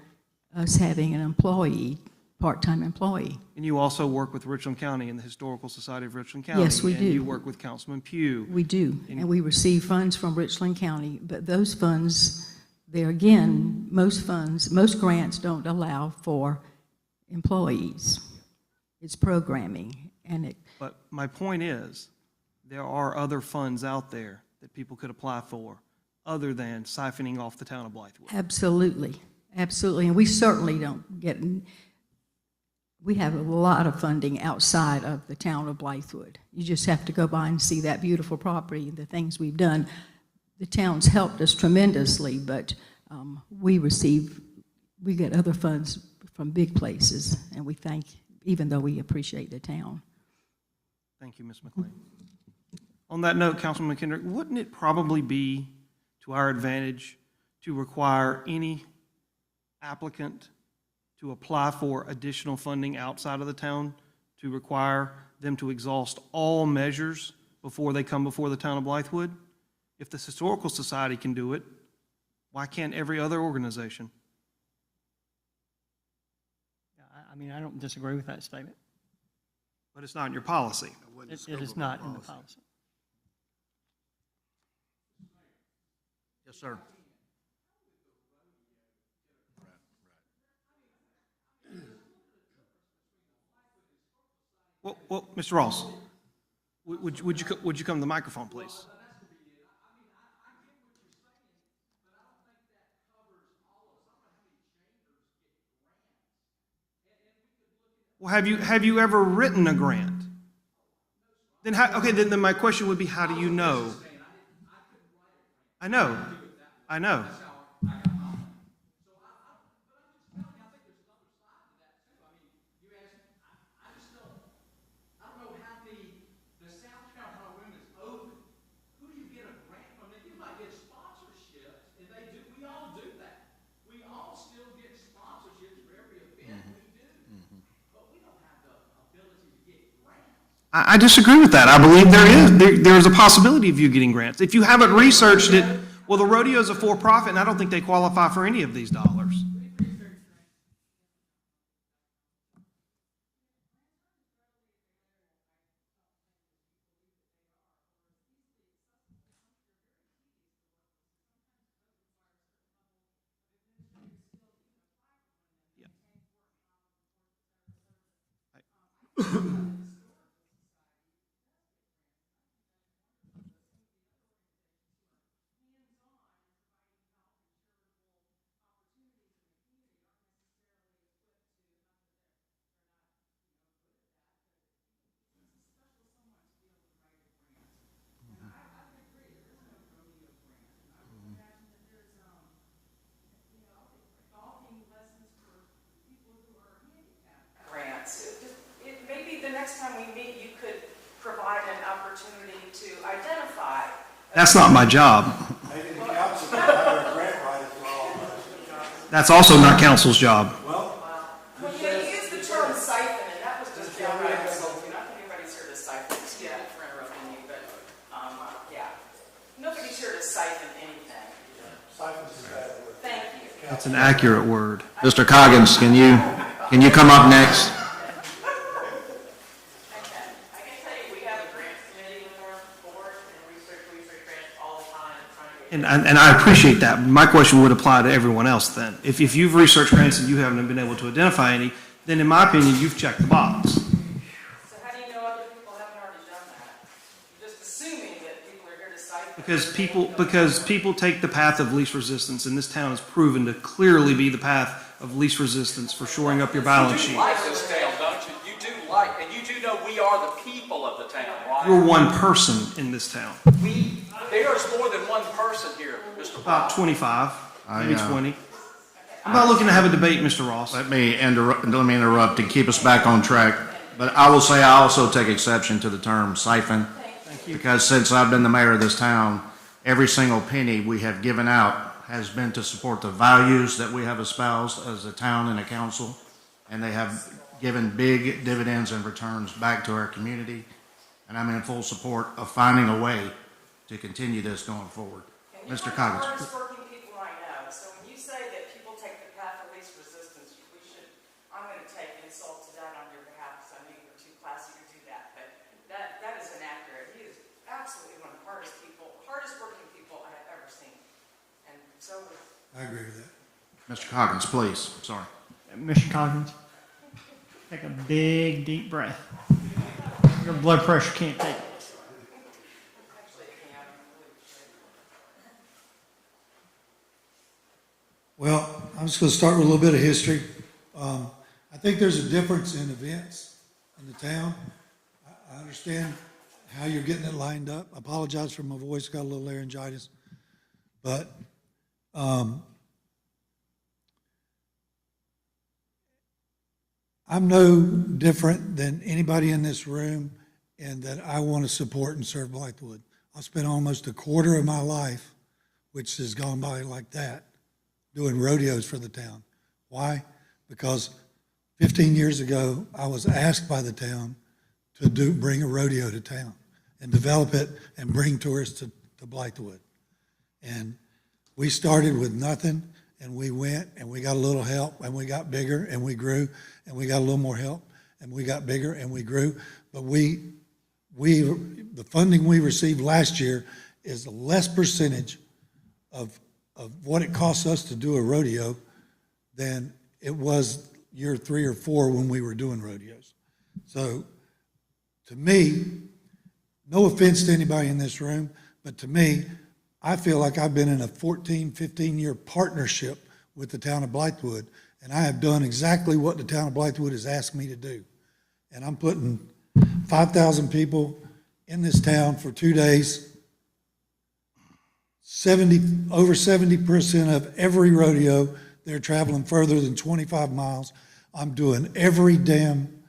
us having an employee, part-time employee. And you also work with Richland County and the Historical Society of Richland County? Yes, we do. And you work with Councilman Pugh? We do, and we receive funds from Richland County, but those funds, there again, most grants don't allow for employees. It's programming, and it, But my point is, there are other funds out there that people could apply for other than siphoning off the town of Blythewood. absolutely, absolutely, and we certainly don't get, we have a lot of funding outside of the town of Blythewood. You just have to go by and see that beautiful property and the things we've done. The town's helped us tremendously, but we get other funds from big places, and we thank, even though we appreciate the town. Thank you, Ms. McLean. On that note, Councilman McKendrick, wouldn't it probably be to our advantage to require any applicant to apply for additional funding outside of the town, to require them to exhaust all measures before they come before the town of Blythewood? If the Historical Society can do it, why can't every other organization? I mean, I don't disagree with that statement. But it's not in your policy. It is not in the policy. Yes, sir. Well, Mr. Ross, would you come to the microphone, please? Well, have you ever written a grant? Then then my question would be, how do you know? I know. I disagree with that. I believe there's a possibility of you getting grants. If you haven't researched it, well, the rodeo's a for-profit, and I don't think they qualify for any of these dollars. Maybe the next time we meet, you could provide an opportunity to identify. That's not my job. That's also not council's job. When you use the term siphon, and that was just downright insulting. I think everybody's here to siphon. Excuse me for interrupting you, but yeah, nobody's here to siphon anything. Siphon is a bad word. Thank you. That's an accurate word. Mr. Coggins, can you come up next? Okay, I can tell you, we have a grants committee with our board, and research grants all the time, trying to get. And I appreciate that. My question would apply to everyone else then. If you've researched grants and you haven't been able to identify any, then in my opinion, you've checked the box. So how do you know other people haven't already done that? You're just assuming that people are here to cite. Because people take the path of least resistance, and this town has proven to clearly be the path of least resistance for shoring up your balance sheet. You like this town, don't you? You do like, and you do know we are the people of the town, right? You're one person in this town, There's more than one person here, Mr. about Brown. 25, maybe I, 20. I'm not looking to have a debate, Mr. Ross. Let me interrupt and keep us back on track. But I will say I also take exception to the term siphon. Because since I've been the mayor of this town, every single penny we have given out has been to support the values that we have espoused as a town and a council. And they have given big dividends and returns back to our community. And I'm in full support of finding a way to continue this going forward. Mr. Coggins. Hardest working people I know, so when you say that people take the path of least resistance, I'm gonna take insult to that on your behalf, because I know you're too classy to do that, but that is inaccurate. He is absolutely one of the hardest working people I have ever seen, and so is. I agree with that. Mr. Coggins, please. Sorry. Mr. Coggins, take a big, deep breath. Your blood pressure can't take it. Well, I'm just going to start with a little bit of history. I think there's a difference in events in the town. I understand how you're getting it lined up. I apologize for my voice, got a little laryngitis. But I'm no different than anybody in this room in that I want to support and serve Blythewood. I spent almost a quarter of my life, which has gone by like that, doing rodeos for the town. Why? Because 15 years ago, I was asked by the town to bring a rodeo to town and develop it and bring tourists to Blythewood. And we started with nothing, and we went, and we got a little help, and we got bigger, and we grew, and we got a little more help, and we got bigger, and we grew. But the funding we received last year is a less percentage of what it costs us to do a rodeo than it was year 3 or 4 when we were doing rodeos. So to me, no offense to anybody in this room, but to me, I feel like I've been in a 14, 15-year partnership with the town of Blythewood, and I have done exactly what the town of Blythewood has asked me to do. And I'm putting 5,000 people in this town for 2 days. Over 70% of every rodeo, they're traveling further than 25 miles. I'm doing every damn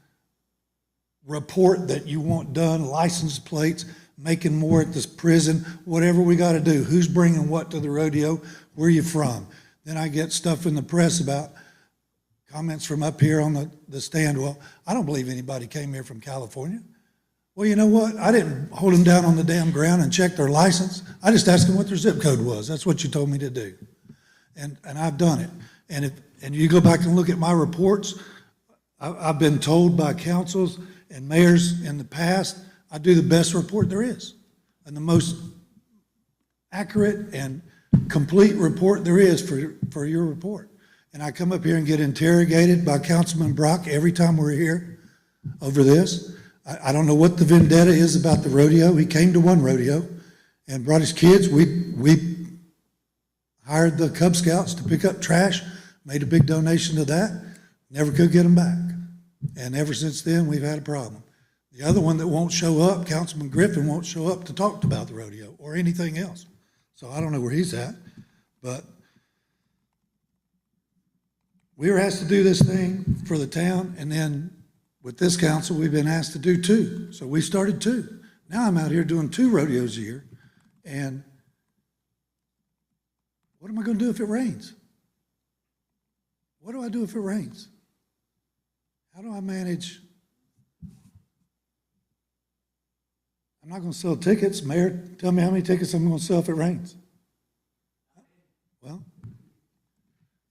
report that you want done, license plates, making more at this prison, whatever we got to do. Who's bringing what to the rodeo? Where are you from? Then I get stuff in the press about comments from up here on the stand. Well, I don't believe anybody came here from California. Well, you know what? I didn't hold them down on the damn ground and check their license. I just asked them what their zip code was. That's what you told me to do. And I've done it. And you go back and look at my reports, I've been told by councils and mayors in the past, I do the best report there is and the most accurate and complete report there is for your report. And I come up here and get interrogated by Councilman Brock every time we're here over this. I don't know what the vendetta is about the rodeo. He came to one rodeo and brought his kids. We hired the Cub Scouts to pick up trash, made a big donation to that, never could get them back. And ever since then, we've had a problem. The other one that won't show up, Councilman Griffin, won't show up to talk about the rodeo or anything else. So I don't know where he's at, but we were asked to do this thing for the town, and then with this council, we've been asked to do 2. So we started 2. Now I'm out here doing 2 rodeos a year, and what am I going to do if it rains? What do I do if it rains? How do I manage? I'm not going to sell tickets. Mayor, tell me how many tickets I'm going to sell if it rains. Well,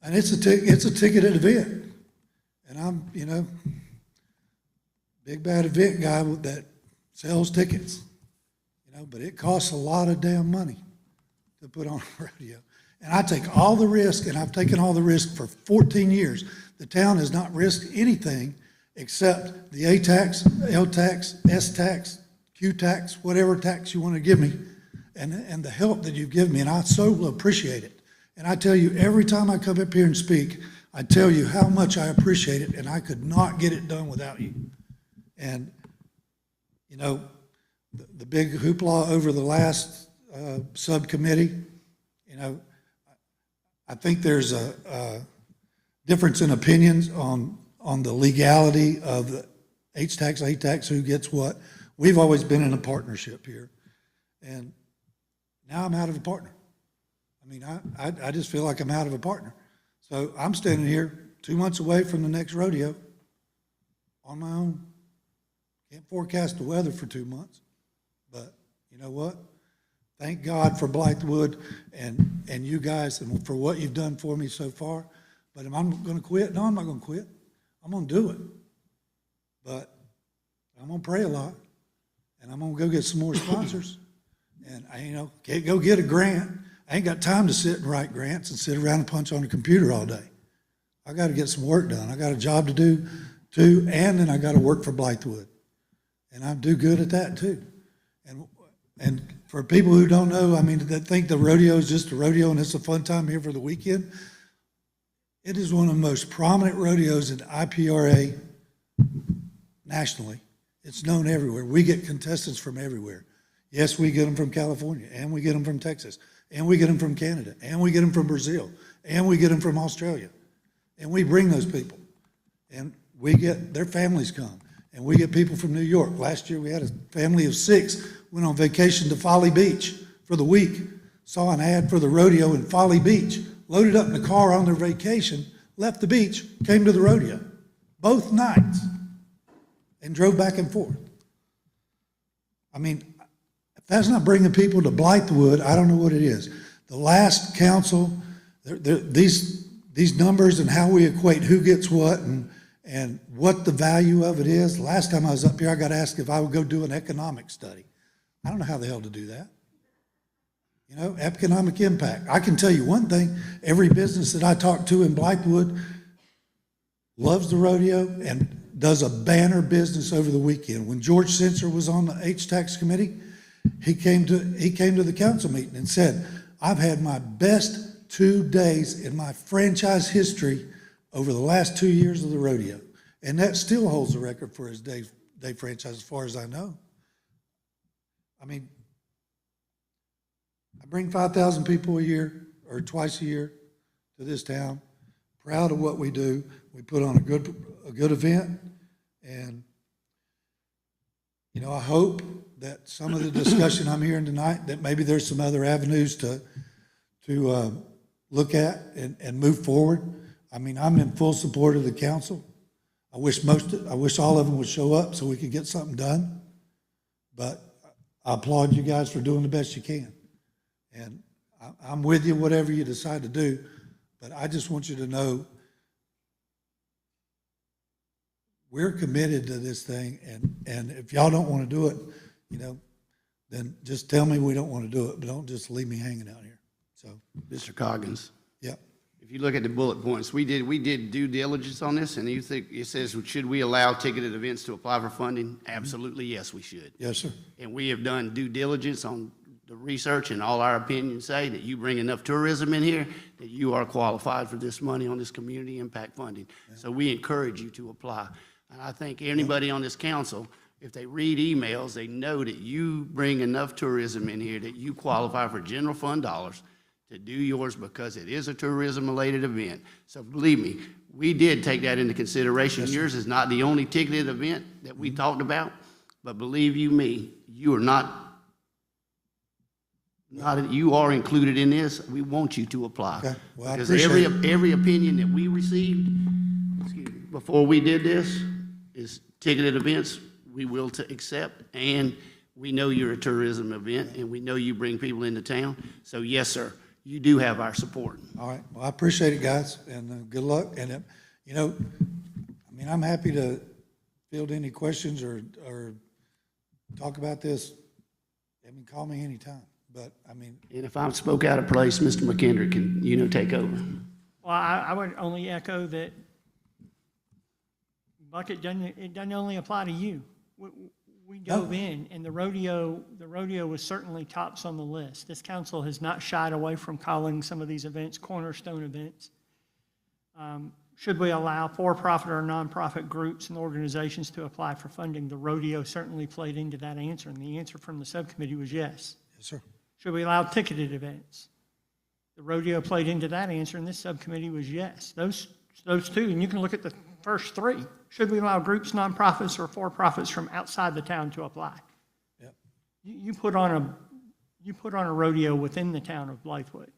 And it's a ticketed event. And I'm, big bad event guy that sells tickets, but it costs a lot of damn money to put on a rodeo. And I take all the risk, and I've taken all the risk for 14 years. The town has not risked anything except the A tax, L tax, S tax, Q tax, whatever tax you want to give me, and the help that you've given me, and I so appreciate it. And I tell you, every time I come up here and speak, I tell you how much I appreciate it, and I could not get it done without you. And, the big hoopla over the last subcommittee, I think there's a difference in opinions on the legality of the H-tax, A-tax, who gets what. We've always been in a partnership here, and now I'm out of a partner. I mean, I just feel like I'm out of a partner. So I'm standing here 2 months away from the next rodeo on my own. Can't forecast the weather for 2 months, but you know what? Thank God for Blythewood and you guys and for what you've done for me so far. But am I going to quit? No, I'm not going to quit. I'm going to do it. But I'm going to pray a lot, and I'm going to go get some more sponsors. And I, can't go get a grant. I ain't got time to sit and write grants and sit around and punch on a computer all day. I got to get some work done. I got a job to do too, and then I got to work for Blythewood. And I do good at that too. And for people who don't know, that think the rodeo is just a rodeo and it's a fun time here for the weekend, it is one of the most prominent rodeos in IPRA nationally. It's known everywhere. We get contestants from everywhere. Yes, we get them from California, and we get them from Texas, and we get them from Canada, and we get them from Brazil, and we get them from Australia. And we bring those people, and we get their families come, and we get people from New York. Last year we had a family of 6 went on vacation to Folly Beach for the week, saw an ad for the rodeo in Folly Beach, loaded up in the car on their vacation, left the beach, came to the rodeo, both nights, and drove back and forth. If that's not bringing people to Blythewood, I don't know what it is. The last council, these numbers and how we equate who gets what and what the value of it is. Last time I was up here, I got asked if I would go do an economic study. I don't know how the hell to do that. Economic impact. I can tell you one thing, every business that I talk to in Blythewood loves the rodeo and does a banner business over the weekend. When George Sensor was on the H-Tax committee, he came to the council meeting and said, I've had my best 2 days in my franchise history over the last 2 years of the rodeo. And that still holds the record for his day franchise as far as I know. I bring 5,000 people a year or twice a year to this town. Proud of what we do. We put on a good event, and I hope that some of the discussion I'm hearing tonight, that maybe there's some other avenues to look at and move forward. I'm in full support of the council. I wish all of them would show up so we could get something done. But I applaud you guys for doing the best you can. And I'm with you, whatever you decide to do. But I just want you to know we're committed to this thing. And if y'all don't want to do it, then just tell me we don't want to do it. But don't just leave me hanging out here. So, Mr. Coggins. Yep. If you look at the bullet points, we did due diligence on this, and you think, it says, should we allow ticketed events to apply for funding? Absolutely, yes, we should. Yes, sir. And we have done due diligence on the research, and all our opinions say that you bring enough tourism in here that you are qualified for this money on this community impact funding. Yeah. So we encourage you to apply. And I think anybody on this council, if they read emails, they know that you bring enough tourism in here that you qualify for general fund dollars to do yours because it is a tourism-related event. So believe me, we did take that into consideration. Yes, yours is not the only ticketed event that we talked about, but believe you me, you are you are included in this. We want you to apply. Okay. Well, because every opinion that we received, before we did this, is ticketed events we will accept, and we know you're a tourism event, and we know you bring people into town. So yes, sir. you do have our support. All right, well, I appreciate it, guys, and good luck. And, you know, I mean, I'm happy to field any questions or talk about this. I mean, call me anytime, but, I mean. And if I spoke out of place, Mr. McKendrick can, take over. Well, I would only echo that Bucket it doesn't only apply to you. We dove in, and the rodeo was certainly tops on the list. This council has not shied away from calling some of these events cornerstone events. Should we allow for-profit or nonprofit groups and organizations to apply for funding? The rodeo certainly played into that answer, and the answer from the subcommittee was yes. Yes, sir. Should we allow ticketed events? The rodeo played into that answer, and this subcommittee was yes. Those two, and you can look at the first three. Should we allow groups, nonprofits, or for-profits from outside the town to apply? Yep. You put on a rodeo within the town of Blythewood.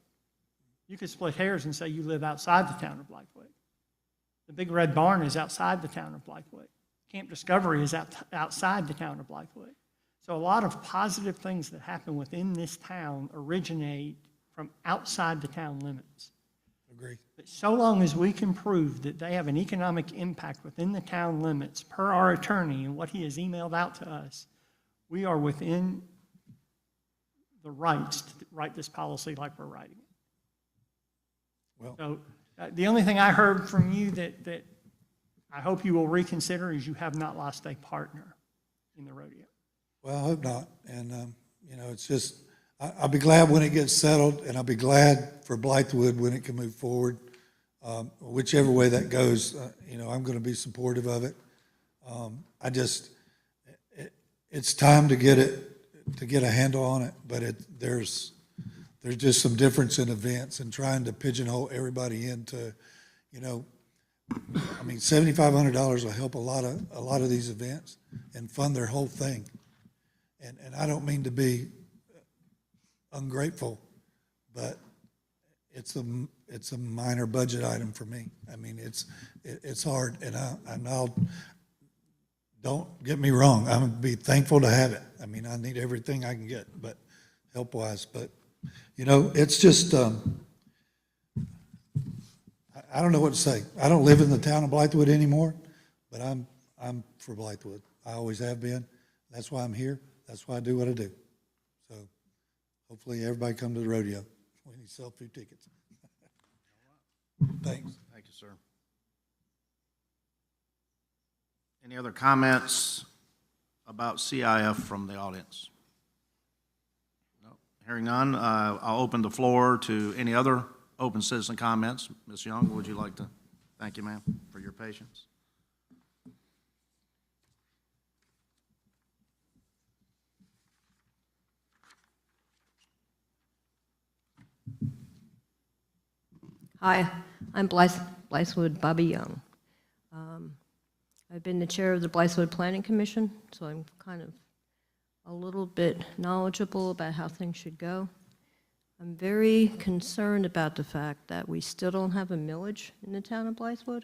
You could split hairs and say you live outside the town of Blythewood. The Big Red Barn is outside the town of Blythewood. Camp Discovery is outside the town of Blythewood. So a lot of positive things that happen within this town originate from outside the town limits. Agree. But so long as we can prove that they have an economic impact within the town limits, per our attorney and what he has emailed out to us, we are within the rights to write this policy like we're writing it. Well, So the only thing I heard from you that I hope you will reconsider is you have not lost a partner in the rodeo. well, I hope not. And, it's just, I'll be glad when it gets settled, and I'll be glad for Blythewood when it can move forward. Whichever way that goes, I'm going to be supportive of it. It's time to get a handle on it, but there's just some difference in events and trying to pigeonhole everybody into, $7,500 will help a lot of these events and fund their whole thing. And I don't mean to be ungrateful, but it's a minor budget item for me. I mean, it's hard, and I'll don't get me wrong. I'm gonna be thankful to have it. I mean, I need everything I can get, but help-wise. But it's just I don't know what to say. I don't live in the town of Blythewood anymore, but I'm for Blythewood. I always have been. That's why I'm here. That's why I do what I do. So hopefully everybody come to the rodeo. We need to sell a few tickets. Thanks. Thank you, sir. Any other comments about CIF from the audience? No. Hearing none, I'll open the floor to any other open citizen comments. Ms. Young, would you like to? Thank you, ma'am, for your patience. Hi, I'm Blythewood Bobby Young. I've been the chair of the Blythewood Planning Commission, so I'm kind of a little bit knowledgeable about how things should go. I'm very concerned about the fact that we still don't have a millage in the town of Blythewood.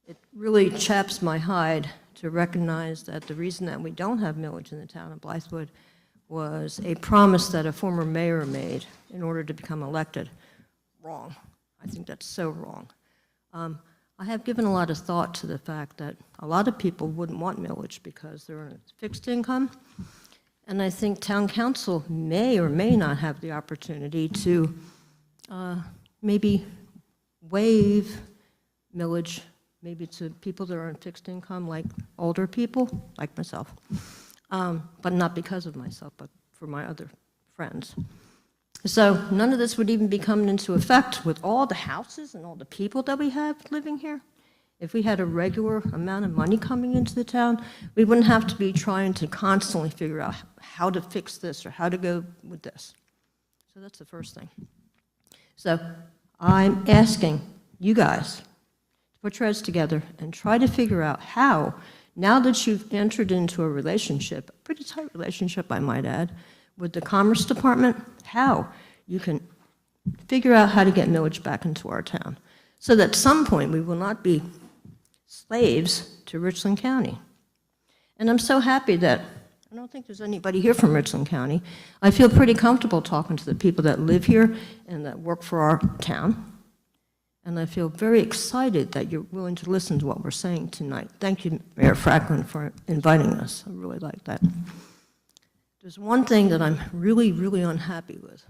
It really chaps my hide to recognize that the reason that we don't have millage in the town of Blythewood was a promise that a former mayor made in order to become elected. Wrong. I think that's so wrong. I have given a lot of thought to the fact that a lot of people wouldn't want millage because they're on a fixed income. And I think town council may or may not have the opportunity to maybe waive millage, maybe to people that are on fixed income, like older people, like myself. But not because of myself, but for my other friends. So none of this would even be coming into effect with all the houses and all the people that we have living here. If we had a regular amount of money coming into the town, we wouldn't have to be trying to constantly figure out how to fix this or how to go with this. So that's the first thing. So I'm asking you guys to put your heads together and try to figure out how, now that you've entered into a relationship, a pretty tight relationship, I might add, with the Commerce Department, how you can figure out how to get millage back into our town so that at some point we will not be slaves to Richland County. And I'm so happy that I don't think there's anybody here from Richland County. I feel pretty comfortable talking to the people that live here and that work for our town. And I feel very excited that you're willing to listen to what we're saying tonight. Thank you, Mayor Franklin, for inviting us. I really like that. There's one thing that I'm really, really unhappy with.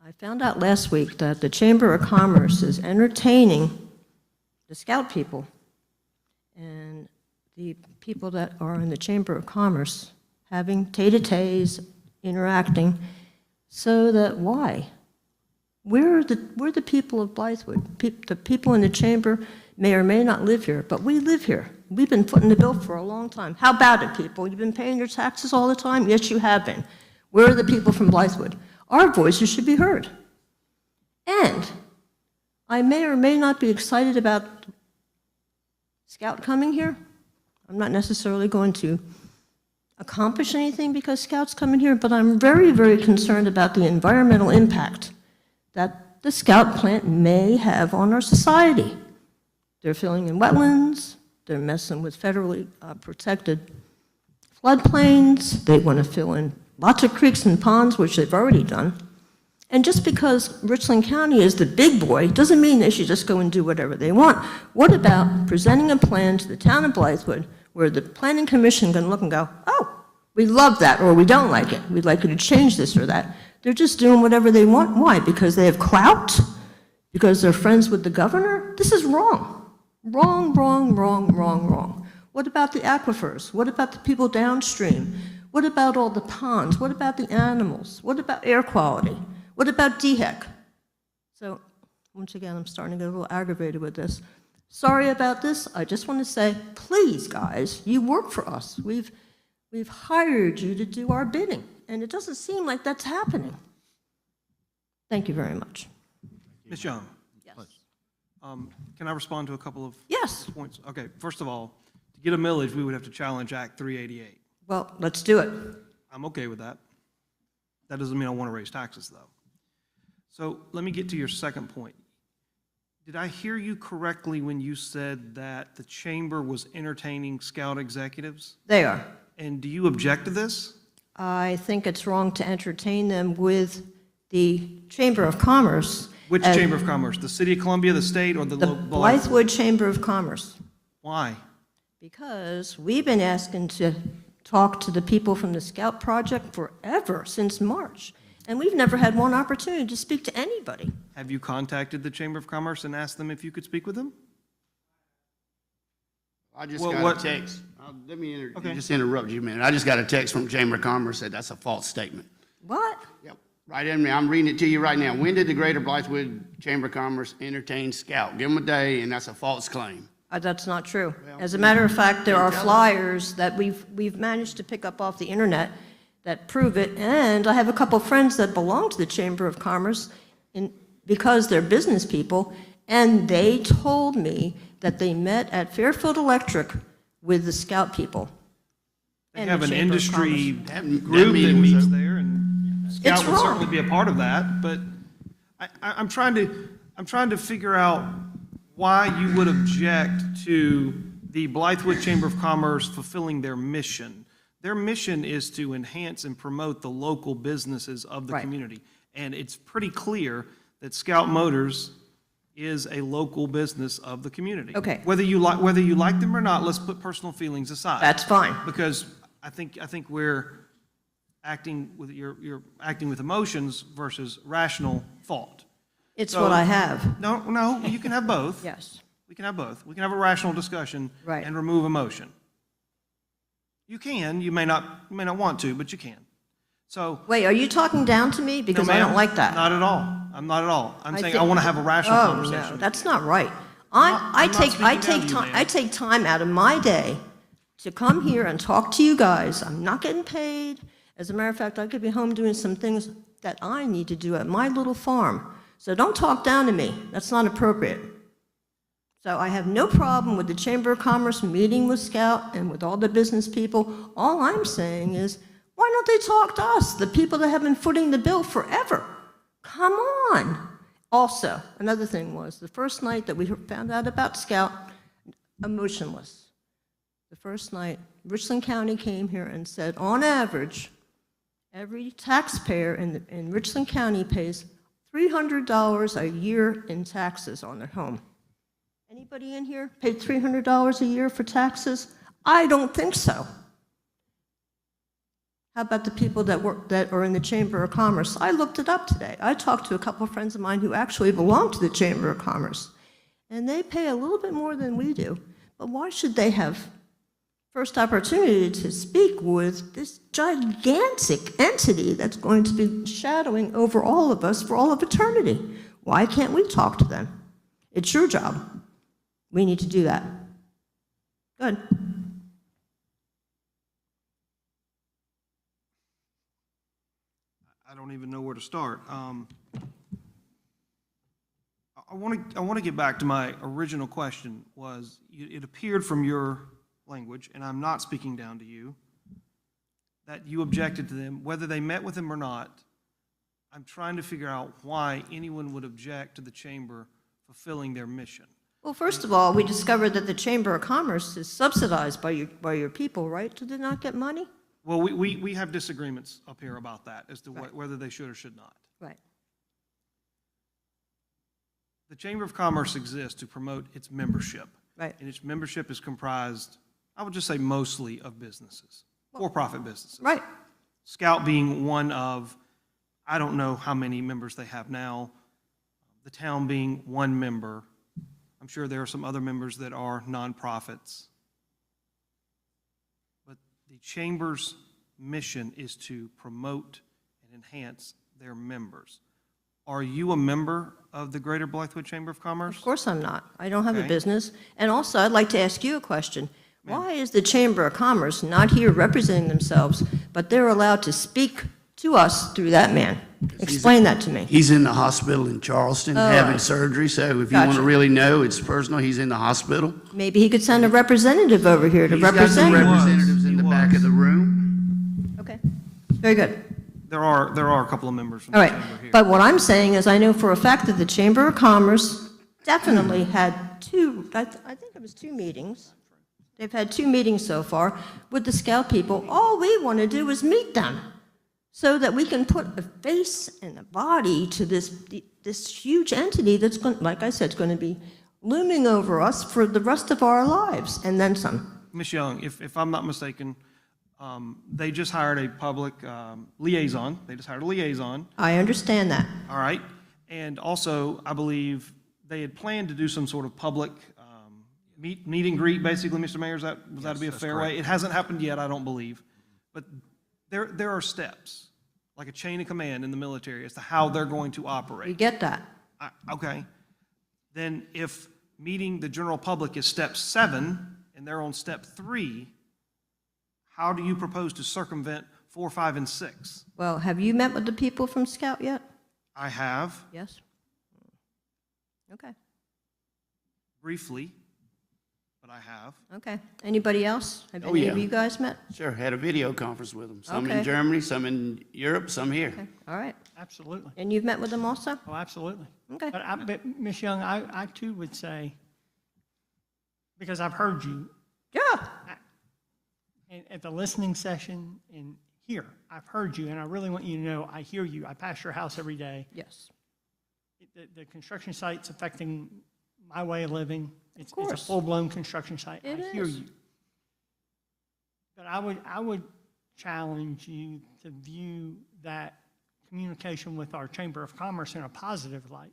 I found out last week that the Chamber of Commerce is entertaining the Scout people. And the people that are in the Chamber of Commerce having tete-a-tetes, interacting, so that why? We're the people of Blythewood. The people in the chamber may or may not live here, but we live here. We've been footing the bill for a long time. How about it, people? You've been paying your taxes all the time? Yes, you have been. We're the people from Blythewood. Our voices should be heard. And I may or may not be excited about Scout coming here. I'm not necessarily going to accomplish anything because Scout's coming here, but I'm very, very concerned about the environmental impact that the Scout plant may have on our society. They're filling in wetlands, they're messing with federally protected floodplains, they want to fill in lots of creeks and ponds, which they've already done. And just because Richland County is the big boy doesn't mean they should just go and do whatever they want. What about presenting a plan to the town of Blythewood where the planning commission can look and go, oh, we love that, or we don't like it, we'd like you to change this or that. They're just doing whatever they want. Why? Because they have clout? Because they're friends with the governor? This is wrong. Wrong, wrong, wrong, wrong, wrong. What about the aquifers? What about the people downstream? What about all the ponds? What about the animals? What about air quality? What about DHEC? So, once again, I'm starting to get a little aggravated with this. Sorry about this. I just want to say, please, guys, you work for us. We've hired you to do our bidding, and it doesn't seem like that's happening. Thank you very much. Ms. Young? Yes. Can I respond to a couple of Yes. points? Okay, first of all, to get a millage, we would have to challenge Act 388. Well, let's do it. I'm okay with that. That doesn't mean I want to raise taxes, though. So let me get to your second point. Did I hear you correctly when you said that the chamber was entertaining Scout executives? They are. And do you object to this? I think it's wrong to entertain them with the Chamber of Commerce. Which Chamber of Commerce? The City of Columbia, the state, or the The local? Blythewood Chamber of Commerce. Why? Because we've been asking to talk to the people from the Scout Project forever, since March. And we've never had one opportunity to speak to anybody. Have you contacted the Chamber of Commerce and asked them if you could speak with them? I just Well, got what- a text. Let me Okay. just interrupt you a minute. I just got a text from Chamber of Commerce that that's a false statement. What? Yep, right in there. I'm reading it to you right now. When did the Greater Blythewood Chamber of Commerce entertain Scout? Give them a day, and that's a false claim. That's not true. As a matter of fact, there are flyers that we've managed to pick up off the internet that prove it, and I have a couple friends that belong to the Chamber of Commerce because they're business people, and they told me that they met at Fairfield Electric with the Scout people. They and have the an Chamber of industry Commerce. That group that meeting was meets over. there, and Scout would wrong. certainly be a part of that, but I'm trying to figure out why you would object to the Blythewood Chamber of Commerce fulfilling their mission. Their mission is to enhance and promote the local businesses of the Right. community. And it's pretty clear that Scout Motors is a local business of the community. Okay. Whether you like them or not, let's put personal feelings aside. That's fine. Because I think we're acting with, you're acting with emotions versus rational thought. It's So- what I have. No, you can have both. Yes. We can have both. We can have a rational discussion. Right. And remove emotion. You can, you may not want to, but you can. So. Wait, are you talking down to me? Because No, I don't ma'am, like that. Not at all. I'm not at all. I'm saying I think- want to have a rational Oh, conversation. no, that's not right. I'm not speaking down to you, ma'am. I take time out of my day to come here and talk to you guys. I'm not getting paid. As a matter of fact, I could be home doing some things that I need to do at my little farm. So don't talk down to me. That's not appropriate. So I have no problem with the Chamber of Commerce meeting with Scout and with all the business people. All I'm saying is, why don't they talk to us, the people that have been footing the bill forever? Come on. Also, another thing was, the first night that we found out about Scout, emotionless. the first night, Richland County came here and said, on average, every taxpayer in Richland County pays $300 a year in taxes on their home. Anybody in here paid $300 a year for taxes? I don't think so. How about the people that are in the Chamber of Commerce? I looked it up today. I talked to a couple of friends of mine who actually belong to the Chamber of Commerce, and they pay a little bit more than we do. But why should they have first opportunity to speak with this gigantic entity that's going to be shadowing over all of us for all of eternity? Why can't we talk to them? It's your job. We need to do that. Good. I don't even know where to start. I want to get back to my original question. It appeared from your language, and I'm not speaking down to you, that you objected to them, whether they met with him or not. I'm trying to figure out why anyone would object to the chamber fulfilling their mission. Well, first of all, we discovered that the Chamber of Commerce is subsidized by your people, right? Do they not get money? Well, we have disagreements up here about that as to whether they should or should not. Right. The Chamber of Commerce exists to promote its membership. Right. And its membership is comprised, I would just say mostly of businesses, for-profit businesses. Right. Scout being one of, I don't know how many members they have now, the town being one member. I'm sure there are some other members that are nonprofits. But the Chamber's mission is to promote and enhance their members. Are you a member of the Greater Blythewood Chamber of Commerce? Of course I'm not. I don't have a Okay. business. And also, I'd like to ask you a question. Why is the Chamber of Commerce not here representing themselves, but they're allowed to speak to us through that man? Explain that to me. He's in the hospital in Charleston having right. surgery, so if you want to Gotcha. really know, it's personal. He's in the hospital. Maybe he could send a representative over here to He's got some represent. representatives in the He back was. of the room. Okay, very good. There are a couple of members from All the right, Chamber here. but what I'm saying is I know for a fact that the Chamber of Commerce definitely had two, I think it was 2 meetings. They've had 2 meetings so far with the Scout people. All we want to do is meet them so that we can put a face and a body to this huge entity that's going, like I said, is going to be looming over us for the rest of our lives and then some. Ms. Young, if I'm not mistaken, they just hired a public liaison. They just hired a liaison, I understand that. all right? And also, I believe they had planned to do some sort of public meet and greet, basically, Mr. Mayor. Was that to be a fair way? It hasn't happened yet, I don't believe. But there are steps, like a chain of command in the military as to how they're going to We operate. get that. Okay. Then if meeting the general public is step 7 and they're on step 3, how do you propose to circumvent 4, 5, and 6? Well, have you met with the people from Scout yet? I have, Yes? Okay, briefly, but I have. okay. Anybody else? Have Oh, any of yeah. you guys met? Sure, had a video conference with them. Some Okay. in Germany, some in Europe, some here. Okay, all right. Absolutely. And you've met with them also? Oh, absolutely. Okay. But Ms. Young, I too would say, because I've heard you Yeah. at the listening session and here, I've heard you, and I really want you to know, I hear you. I pass your house every day. Yes. The construction site's affecting my way of living. It's a course. full-blown construction site. It I hear is. you. But I would challenge you to view that communication with our Chamber of Commerce in a positive light.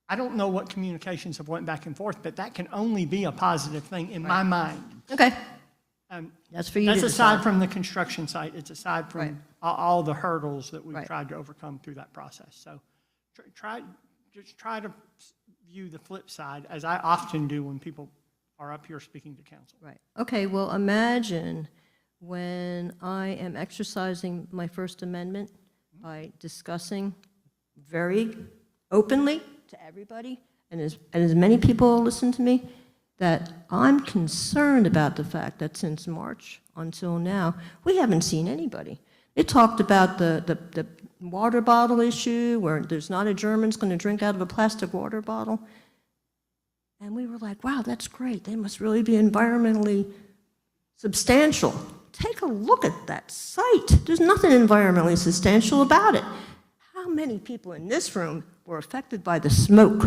I don't know what communications have went back and forth, but that can only be a positive thing in my mind. Okay. Um, That's for you That's to aside decide. from the construction site. It's aside Right. from all the hurdles that we've Right. tried to overcome through that process. So just try to view the flip side, as I often do when people are up here speaking to council. Right. Okay, well, imagine when I am exercising my First Amendment by discussing very openly to everybody, and as many people listen to me, that I'm concerned about the fact that since March until now, we haven't seen anybody. They talked about the water bottle issue, where there's not a German's going to drink out of a plastic water bottle. And we were like, wow, that's great. They must really be environmentally substantial. Take a look at that site. There's nothing environmentally substantial about it. How many people in this room were affected by the smoke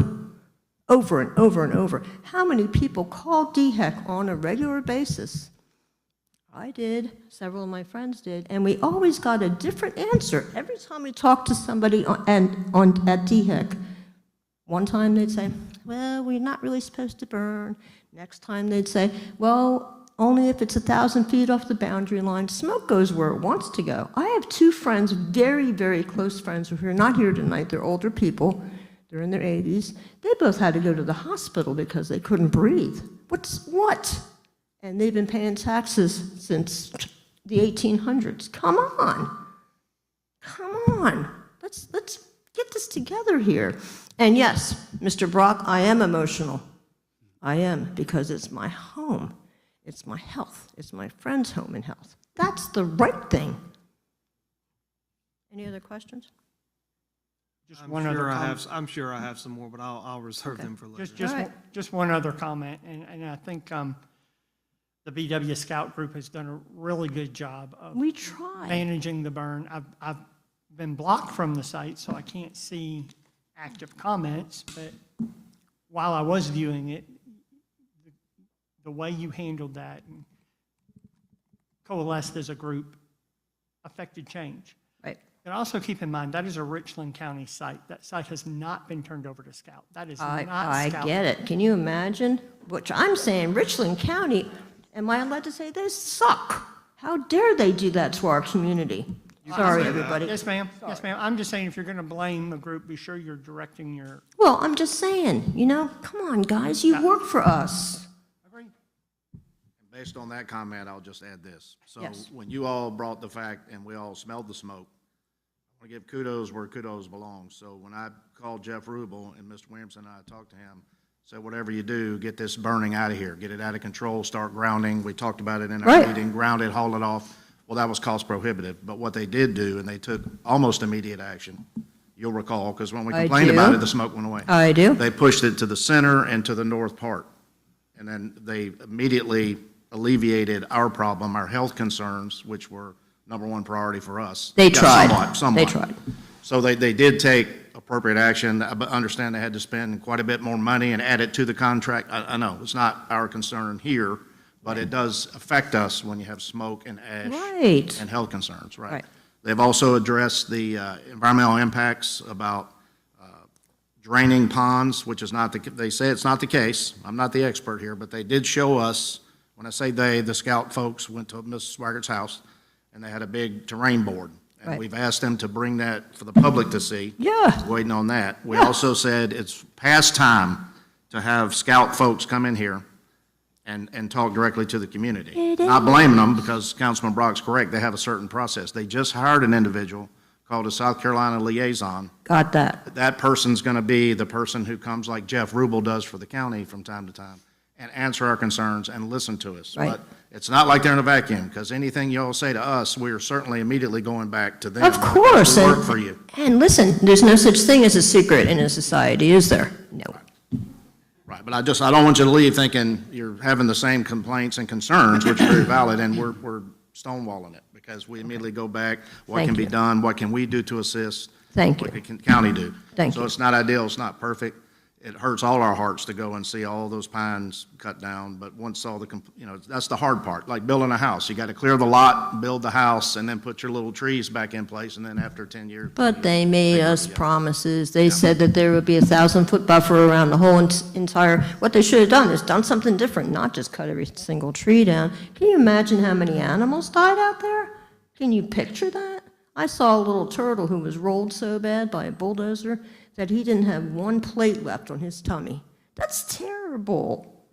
over and over and over? How many people called DHEC on a regular basis? I did, several of my friends did, and we always got a different answer every time we talked to somebody at DHEC. One time they'd say, well, we're not really supposed to burn. Next time they'd say, well, only if it's 1,000 feet off the boundary line. Smoke goes where it wants to go. I have two friends, very, very close friends, who are not here tonight. They're older people. They're in their 80s. They both had to go to the hospital because they couldn't breathe. What? And they've been paying taxes since the 1800s. Come on. Come on. Let's get this together here. And yes, Mr. Brock, I am emotional. I am, because it's my home. It's my health. It's my friend's home and health. That's the right thing. Any other questions? I'm sure I have some more, but I'll reserve them for later. Just one other comment, and I think the BW Scout Group has done a really good job of We try. managing the burn. I've been blocked from the site, so I can't see active comments, but while I was viewing it, the way you handled that and coalesced as a group affected change. Right. And also keep in mind, that is a Richland County site. That site has not been turned over to Scout. That is not I Scout. get it. Can you imagine? Which I'm saying, Richland County, am I allowed to say they suck? How dare they do that to our community? Sorry, everybody. Yes, ma'am. Yes, ma'am. I'm just saying, if you're going to blame a group, be sure you're directing your. Well, I'm just saying, come on, guys, you work for us. Based on that comment, I'll just add this. So Yes. when you all brought the fact and we all smelled the smoke, I want to give kudos where kudos belong. So when I called Jeff Rubel and Mr. Williamson and I talked to him, said, whatever you do, get this burning out of here, get it out of control, start grounding. We talked about it in our Right. meeting, ground it, haul it off. Well, that was cost prohibitive. But what they did do, and they took almost immediate action, you'll recall, because when we I complained do. about it, the smoke went away. I do. They pushed it to the center and to the north part. And then they immediately alleviated our problem, our health concerns, which were number one priority for us. They Yeah, tried. somewhat. They tried. So they did take appropriate action, but understand they had to spend quite a bit more money and add it to the contract. I know, it's not our concern here, but it does affect us when you have smoke and ash. Right. And health concerns, right? Right. They've also addressed the environmental impacts about draining ponds, which is not they say it's not the case. I'm not the expert here, but they did show us, when I say they, the Scout folks went to Mrs. Swaggart's house, and they had a big terrain board. And Right. we've asked them to bring that for the public to see. Yeah. Waiting on that. We also said it's past time to have Scout folks come in here and talk directly to the community. It Not blaming them, because Councilman Brock's correct, they have a certain process. They just hired an individual called a South Carolina liaison. Got that. That person's going to be the person who comes like Jeff Rubel does for the county from time to time and answer our concerns and listen to us. Right. But it's not like they're in a vacuum, because anything y'all say to us, we are certainly immediately going back to them. Of course. We and- work for you. And listen, there's no such thing as a secret in a society, is there? No. Right, but I don't want you to leave thinking you're having the same complaints and concerns, which are very valid, and we're stonewalling it, because we immediately go back, what Thank can be you. done, what can we do to assist? Thank What you. can county do? Thank So you. it's not ideal, it's not perfect. It hurts all our hearts to go and see all those pines cut down, but once all the, that's the hard part, like building a house. You got to clear the lot, build the house, and then put your little trees back in place, and then after 10 years. But they made us Yeah. promises. They said that there would be a 1,000-foot buffer around the whole entire, what they should have done is done something different, not just cut every single tree down. Can you imagine how many animals died out there? Can you picture that? I saw a little turtle who was rolled so bad by a bulldozer that he didn't have one plate left on his tummy. That's terrible.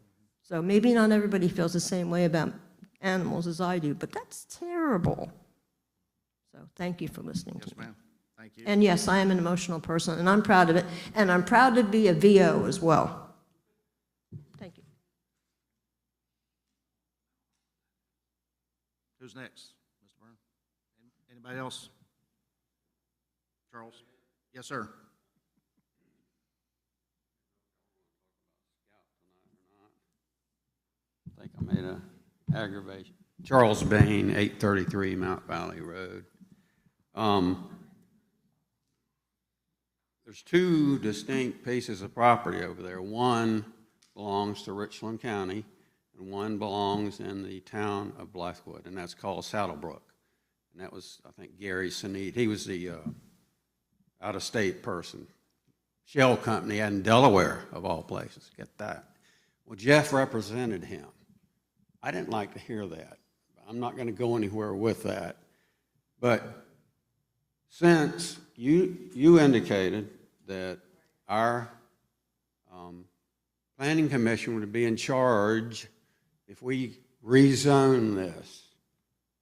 So maybe not everybody feels the same way about animals as I do, but that's terrible. So thank you for listening to Yes, me. ma'am. Thank you. And yes, I am an emotional person, and I'm proud of it, and I'm proud to be a VO as well. Thank you. Who's next? Mr. Byrne? Anybody else? Charles? Yes, sir. I think I made a aggravation. Charles Bain, 833 Mount Valley Road. There's two distinct pieces of property over there. One belongs to Richland County, and one belongs in the town of Blythewood, and that's called Saddlebrook. And that was, I think, Gary Sinead. He was the out-of-state person. Shell company out in Delaware, of all places. Get that. Well, Jeff represented him. I didn't like to hear that. I'm not going to go anywhere with that. But since you indicated that our planning commission would be in charge if we rezone this,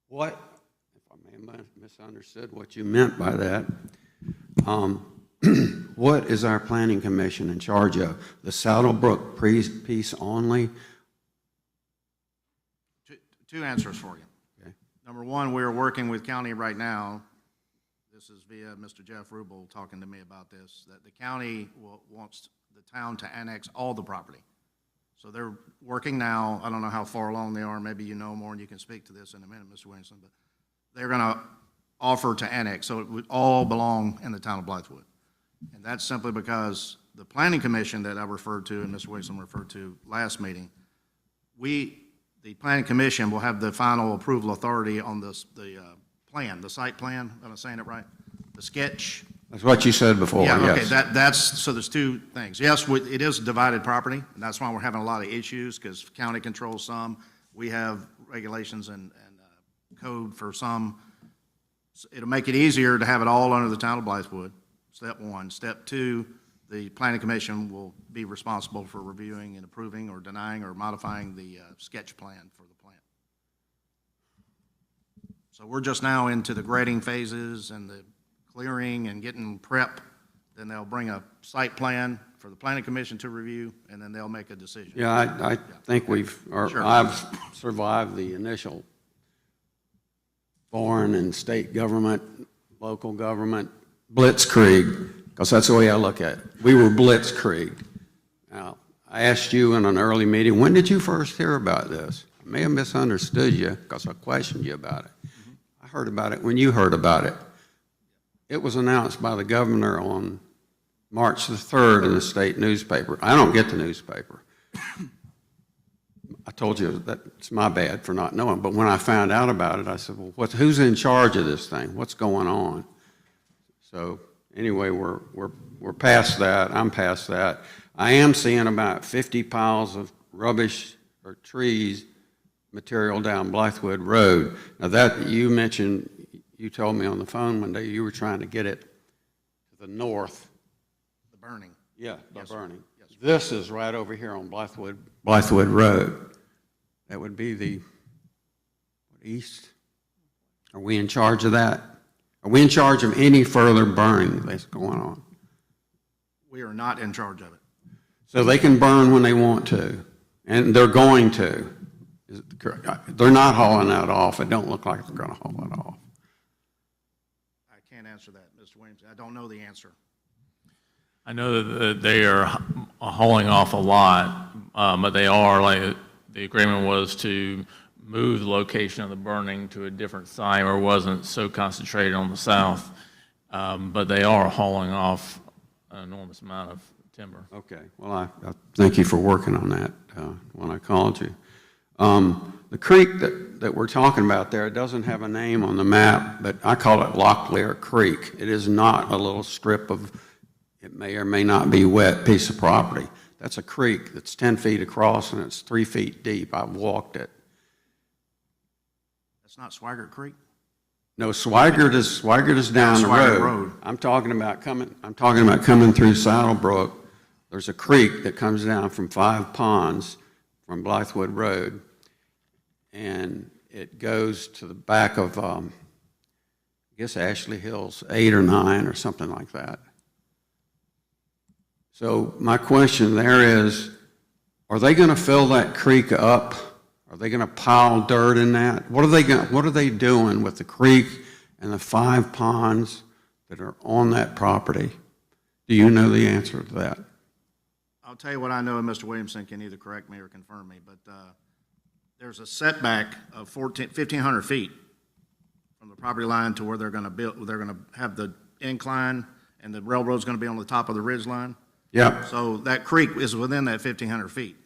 what, if I may have misunderstood what you meant by that, what is our planning commission in charge of? The Saddlebrook piece only? Two answers for you. Okay. Number one, we're working with county right now. This is via Mr. Jeff Rubel talking to me about this, that the county wants the town to annex all the property. So they're working now. I don't know how far along they are. Maybe you know more and you can speak to this in a minute, Mr. Williamson, but they're going to offer to annex. So it would all belong in the town of Blythewood. And that's simply because the planning commission that I referred to and Mr. Williamson referred to last meeting, the planning commission will have the final approval authority on the plan, the site plan. Am I saying it right? The sketch. That's what you said before, Yeah, okay, yes. so there's two things. Yes, it is divided property, and that's why we're having a lot of issues, because county controls some. We have regulations and code for some. So it'll make it easier to have it all under the town of Blythewood, step one. Step two, the planning commission will be responsible for reviewing and approving or denying or modifying the sketch plan for the plant. So we're just now into the grading phases and the clearing and getting prep. Then they'll bring a site plan for the planning commission to review, and then they'll make a decision. Yeah, I think Sure. I've survived the initial foreign and state government, local government blitzkrieg, because that's the way I look at it. We were blitzkrieg. Now, I asked you in an early meeting, when did you first hear about this? I may have misunderstood you because I questioned you about it. I heard about it when you heard about it. It was announced by the governor on March the 3rd in the state newspaper. I don't get the newspaper. I told you that it's my bad for not knowing, but when I found out about it, I said, well, who's in charge of this thing? What's going on? So anyway, we're past that. I'm past that. I am seeing about 50 piles of rubbish or trees material down Blythewood Road. Now that you mentioned, you told me on the phone one day you were trying to get it to the north. The burning. Yeah, the Yes, burning. Yes, sir. This is right over here on Blythewood Road. That would be the east. Are we in charge of that? Are we in charge of any further burning that's going on? We are not in charge of it. So they can burn when they want to, and they're going to. They're not hauling that off. It don't look like they're going to haul it off. I can't answer that, Mr. Williams. I don't know the answer. I know that they are hauling off a lot, but they are, like, the agreement was to move the location of the burning to a different site where it wasn't so concentrated on the south. But they are hauling off an enormous amount of timber. Okay, well, I thank you for working on that when I called you. The creek that we're talking about there, it doesn't have a name on the map, but I call it Locklear Creek. It is not a little strip of, it may or may not be wet piece of property. That's a creek that's 10 feet across and it's 3 feet deep. I've walked it. That's not Swaggart Creek? No, Swaggart is down the Swaggart road. Road. I'm talking about coming through Saddlebrook. There's a creek that comes down from 5 Ponds from Blythewood Road, and it goes to the back of, I guess, Ashley Hills 8 or 9 or something like that. So my question there is, are they going to fill that creek up? Are they going to pile dirt in that? What are they doing with the creek and the 5 ponds that are on that property? Do you know the answer to that? I'll tell you what I know, and Mr. Williamson can either correct me or confirm me, but there's a setback of 1,500 feet from the property line to where they're gonna build, they're gonna have the incline, and the railroad's gonna be on the top of the ridge line. Yeah. So that creek is within that 1,500 feet.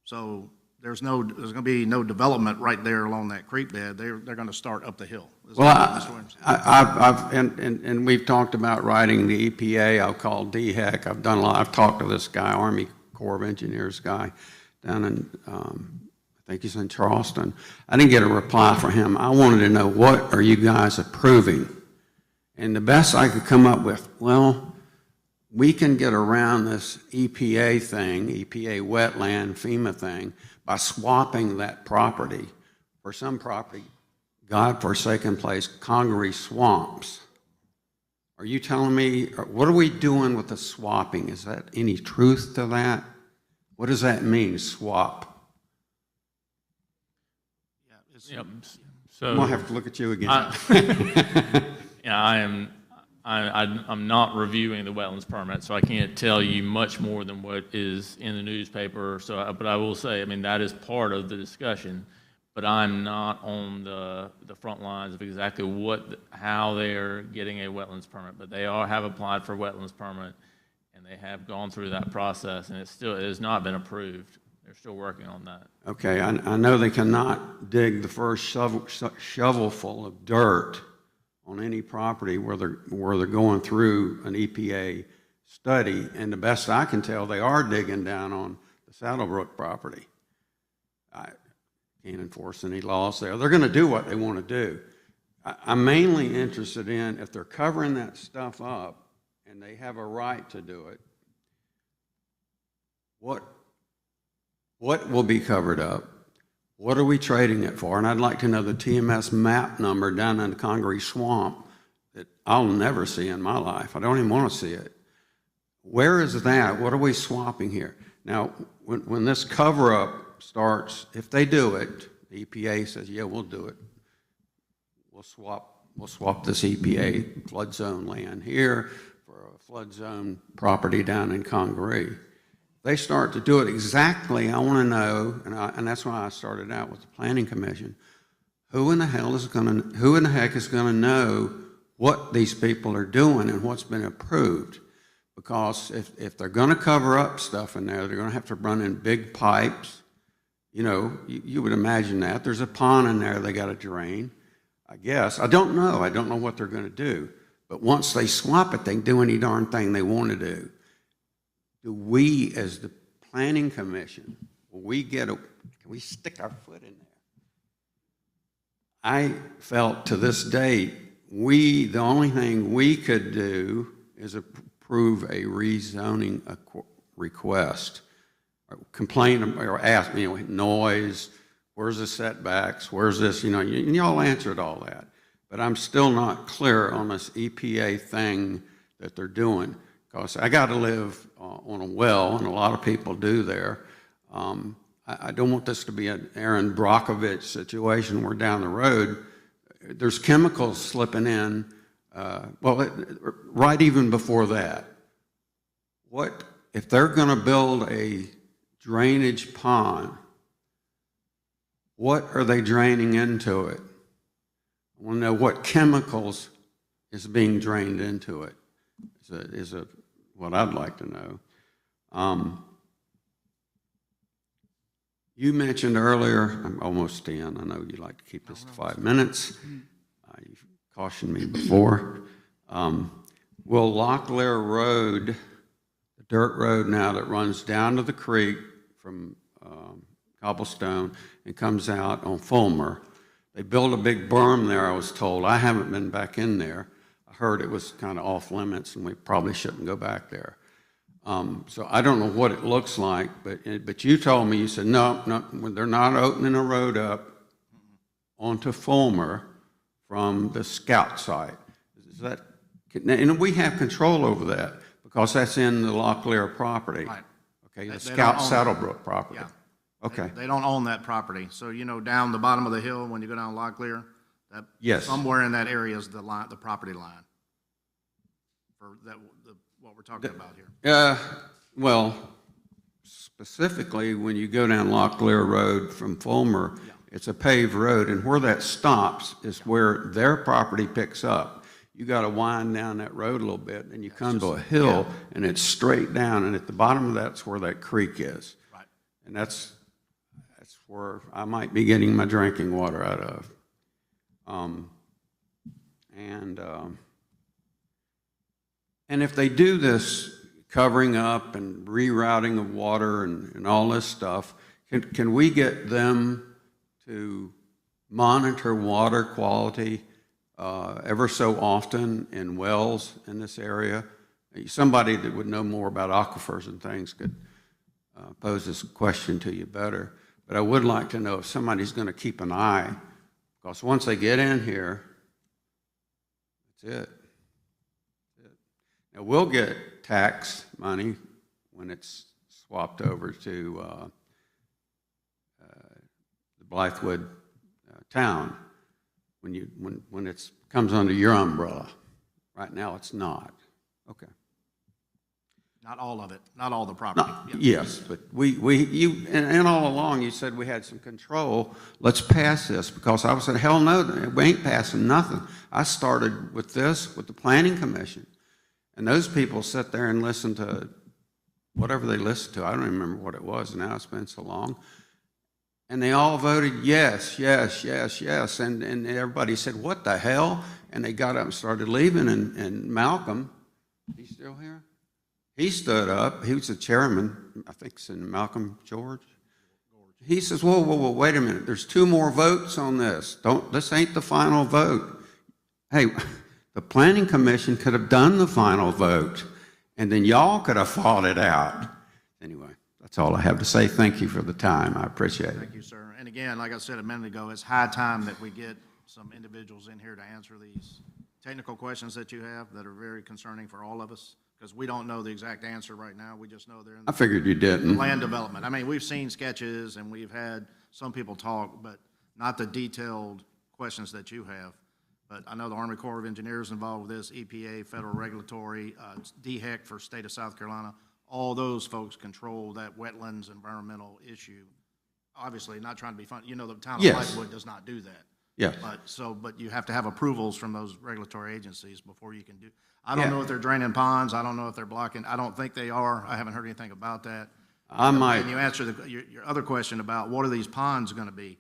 So there's gonna be no development right there along that creek bed. They're gonna start up the hill. Is Well, that what Mr. Williams said? and we've talked about writing the EPA. I'll call DHEC. I've done a lot. I've talked to this guy, Army Corps of Engineers guy, down in, I think he's in Charleston. I didn't get a reply from him. I wanted to know, what are you guys approving? And the best I could come up with, well, we can get around this EPA thing, EPA wetland, FEMA thing, by swapping that property for some property, God-forsaken place, Congaree Swamps. Are you telling me, what are we doing with the swapping? Is that any truth to that? What does that mean, swap? Yep. I'm So, gonna have to look at you again. yeah, I'm not reviewing the wetlands permit, so I can't tell you much more than what is in the newspaper. So, but I will say, I mean, that is part of the discussion, but I'm not on the front lines of exactly how they're getting a wetlands permit. But they have applied for a wetlands permit, and they have gone through that process, and it has not been approved. They're still working on that. Okay, I know they cannot dig the first shovelful of dirt on any property where they're going through an EPA study, and the best I can tell, they are digging down on the Saddlebrook property. I can't enforce any laws there. They're going to do what they want to do. I'm mainly interested in, if they're covering that stuff up and they have a right to do it, what will be covered up? What are we trading it for? And I'd like to know the TMS map number down in the Congaree Swamp that I'll never see in my life. I don't even want to see it. Where is that? What are we swapping here? Now, when this cover-up starts, if they do it, the EPA says, yeah, we'll do it. We'll swap this EPA flood zone land here for a flood zone property down in Congaree. They start to do it exactly, I want to know, and that's why I started out with the Planning Commission, who in the heck is going to know what these people are doing and what's been approved? Because if they're going to cover up stuff in there, they're going to have to run in big pipes. You know, you would imagine that. There's a pond in there they got to drain, I guess. I don't know. I don't know what they're going to do. But once they swap it, they can do any darn thing they want to do. Do we, as the Planning Commission, can we stick our foot in there? I felt to this date, the only thing we could do is approve a rezoning request, or complain or ask, noise, where's the setbacks, where's this, and y'all answered all that. But I'm still not clear on this EPA thing that they're doing. Because I got to live on a well, and a lot of people do there. I don't want this to be an Aaron Brockovich situation where down the road, there's chemicals slipping in, right even before that. What, if they're going to build a drainage pond, what are they draining into it? I want to know what chemicals is being drained into it. Is what I'd like to know. You mentioned earlier, I'm almost done. I know you like to keep this to 5 minutes. You've cautioned me before. Will Locklear Road, the dirt road now that runs down to the creek from Cobblestone and comes out on Fulmer, they built a big berm there, I was told. I haven't been back in there. Heard it was kind of off limits and we probably shouldn't go back there. So I don't know what it looks like, but you told me, you said, no, they're not opening a road up onto Fulmer from the Scout site. Is that, and we have control over that because that's in the Locklear property. Right. Okay, the They Scout don't own Saddlebrook property. Yeah. Okay. They don't own that property. So, down the bottom of the hill, when you go down Locklear, Yes. somewhere in that area is the property line for what we're talking about here. Well, specifically when you go down Locklear Road from Fulmer, it's a paved road, and where that stops is where their property picks up. You got to wind down that road a little bit, and you come to a hill, and it's straight down, and at the bottom of that's where that creek is. Right. And that's where I might be getting my drinking water out of. And if they do this covering up and rerouting of water and all this stuff, can we get them to monitor water quality ever so often in wells in this area? Somebody that would know more about aquifers and things could pose this question to you better. But I would like to know if somebody's going to keep an eye, because once they get in here, that's it. Now, we'll get tax money when it's swapped over to the Blythewood town, when it comes under your umbrella. Right now, it's not. Okay. Not all of it, not all the property. Yes, but and all along you said we had some control. Let's pass this, because I said, hell no, we ain't passing nothing. I started with this with the Planning Commission, and those people sit there and listen to whatever they listened to. I don't even remember what it was now. It's been so long. And they all voted yes, yes, yes, yes. And everybody said, what the hell? And they got up and started leaving. And Malcolm, he's still here? He stood up. He was the chairman, I think it's in Malcolm George. He says, whoa, whoa, whoa, wait a minute. There's 2 more votes on this. This ain't the final vote. Hey, the Planning Commission could have done the final vote, and then y'all could have fought it out. Anyway, that's all I have to say. Thank you for the time. I appreciate it. Thank you, sir. And again, like I said a minute ago, it's high time that we get some individuals in here to answer these technical questions that you have that are very concerning for all of us, because we don't know the exact answer right now. We just know they're in I figured you didn't. land development. I mean, we've seen sketches and we've had some people talk, but not the detailed questions that you have. But I know the Army Corps of Engineers involved with this, EPA, Federal Regulatory, DHEC for state of South Carolina. All those folks control that wetlands environmental issue. Obviously, not trying to be funny. You know, the town of Yes. Blythewood does not do that. Yes. But you have to have approvals from those regulatory agencies before you can do. I don't Yeah. know if they're draining ponds. I don't know if they're blocking. I don't think they are. I haven't heard anything about that. I might. And you answered your other question about what are these ponds going to be?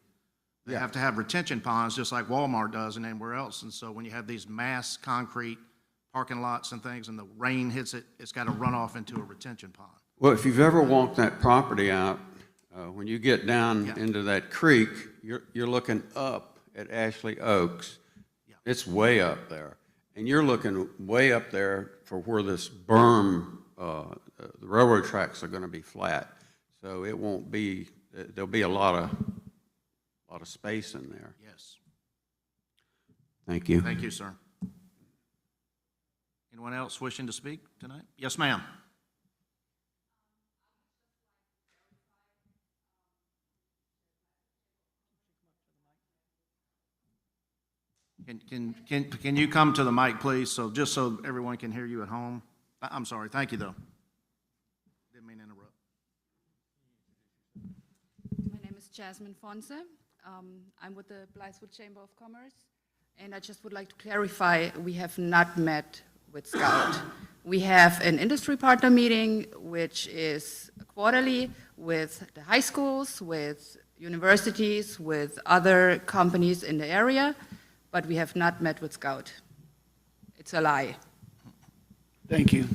They have to have retention ponds, just like Walmart does and anywhere else. And so when you have these mass concrete parking lots and things and the rain hits it, it's got to run off into a retention pond. Well, if you've ever walked that property out, when you get down into that creek, you're looking up at Ashley Oaks. It's way up there. And you're looking way up there for where this berm, the railroad tracks are going to be flat. So it won't be, there'll be a lot of space in there. Yes. Thank you. Thank you, sir. Anyone else wishing to speak tonight? Yes, ma'am. Can you come to the mic, please, just so everyone can hear you at home? I'm sorry. Thank you, though. Didn't mean to interrupt. My name is Jasmine Fonse. I'm with the Blythewood Chamber of Commerce, and I just would like to clarify, we have not met with Scout. We have an industry partner meeting, which is quarterly with the high schools, with universities, with other companies in the area, but we have not met with Scout. It's a lie. Thank you.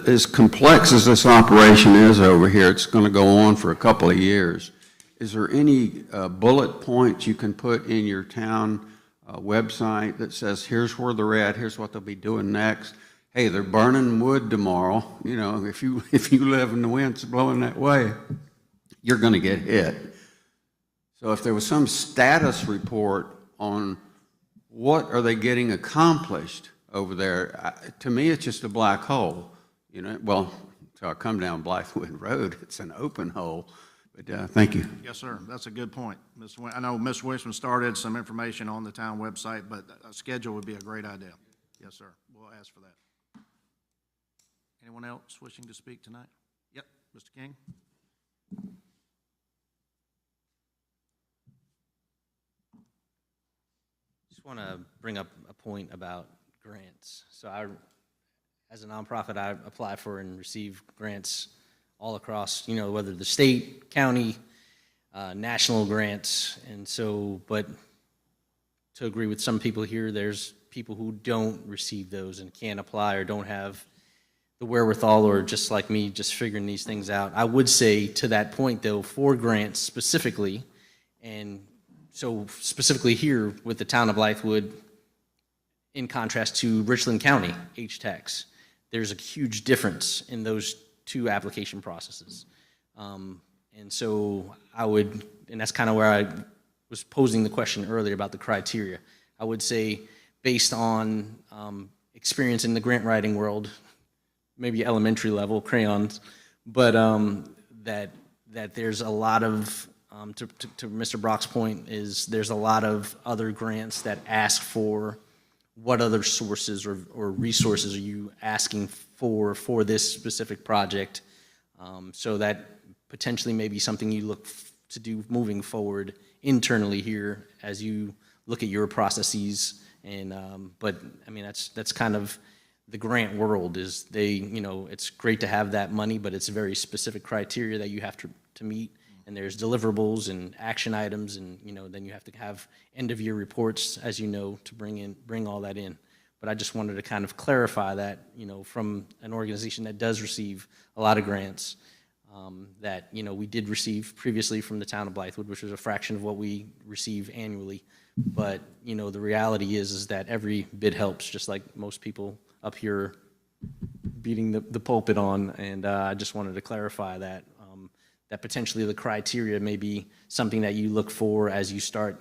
As complex as this operation is over here, it's going to go on for a couple of years. Is there any bullet points you can put in your town website that says, here's where they're at, here's what they'll be doing next? Hey, they're burning wood tomorrow. You know, if you live and the wind's blowing that way, you're going to get hit. So if there was some status report on what are they getting accomplished over there, to me, it's just a black hole. You know, well, so I come down Blythewood Road, it's an open hole. But thank you. Yes, sir. That's a good point. I know Ms. Wishman started some information on the town website, but a schedule would be a great idea. Yes, sir. We'll ask for that. Anyone else wishing to speak tonight? Yep, Mr. King? Just want to bring up a point about grants. So as a nonprofit, I apply for and receive grants all across, whether the state, county, national grants. And so, but to agree with some people here, there's people who don't receive those and can't apply or don't have the wherewithal, or just like me, just figuring these things out. I would say to that point, though, for grants specifically, and so specifically here with the town of Blythewood, in contrast to Richland County, HTAX, there's a huge difference in those two application processes. And so and that's kind of where I was posing the question earlier about the criteria. I would say based on experience in the grant writing world, maybe elementary level crayons, but that there's a lot of, to Mr. Brock's point, is there's a lot of other grants that ask for what other sources or resources are you asking for this specific project, so that potentially may be something you look to do moving forward internally here as you look at your processes. And but I mean, that's kind of the grant world, is it's great to have that money, but it's very specific criteria that you have to meet, and there's deliverables and action items, and then you have to have end of year reports, as to bring all that in. But I just wanted to kind of clarify that, from an organization that does receive a lot of grants, that we did receive previously from the town of Blythewood, which was a fraction of what we receive annually. But the reality is that every bit helps, just like most people up here beating the pulpit on. And I just wanted to clarify that, that potentially the criteria may be something that you look for as you start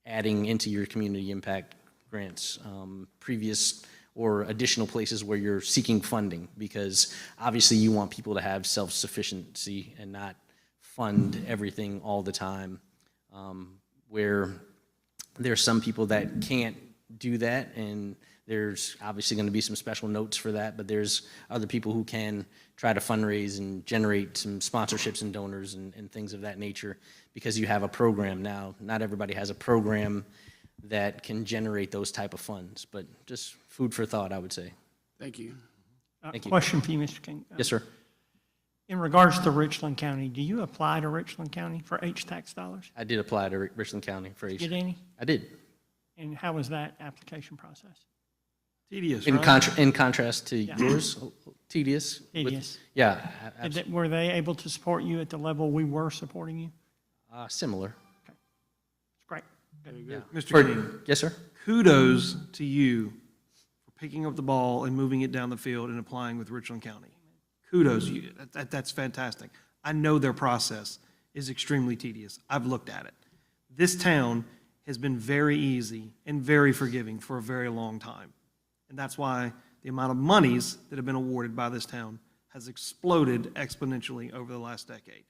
adding into your community impact grants, previous or additional places where you're seeking funding, because obviously you want people to have self-sufficiency and not fund everything all the time, where there's some people that can't do that, and there's obviously going to be some special notes for that, but there's other people who can try to fundraise and generate some sponsorships and donors and things of that nature, because you have a program now. Not everybody has a program that can generate those type of funds, but just food for thought, I would say. Thank you. Thank you. Question for you, Mr. King. Yes, sir. In regards to Richland County, do you apply to Richland County for HTAX dollars? I did apply to Richland County for Get any? I did. And how was that application process? Tedious, In right? in contrast to yours, tedious. Tedious. Yeah. Were they able to support you at the level we were supporting you? Similar. It's great. Good. Mr. King, Yes, sir. kudos to you for picking up the ball and moving it down the field and applying with Richland County. Kudos, that's fantastic. I know their process is extremely tedious. I've looked at it. This town has been very easy and very forgiving for a very long time. And that's why the amount of monies that have been awarded by this town has exploded exponentially over the last decade.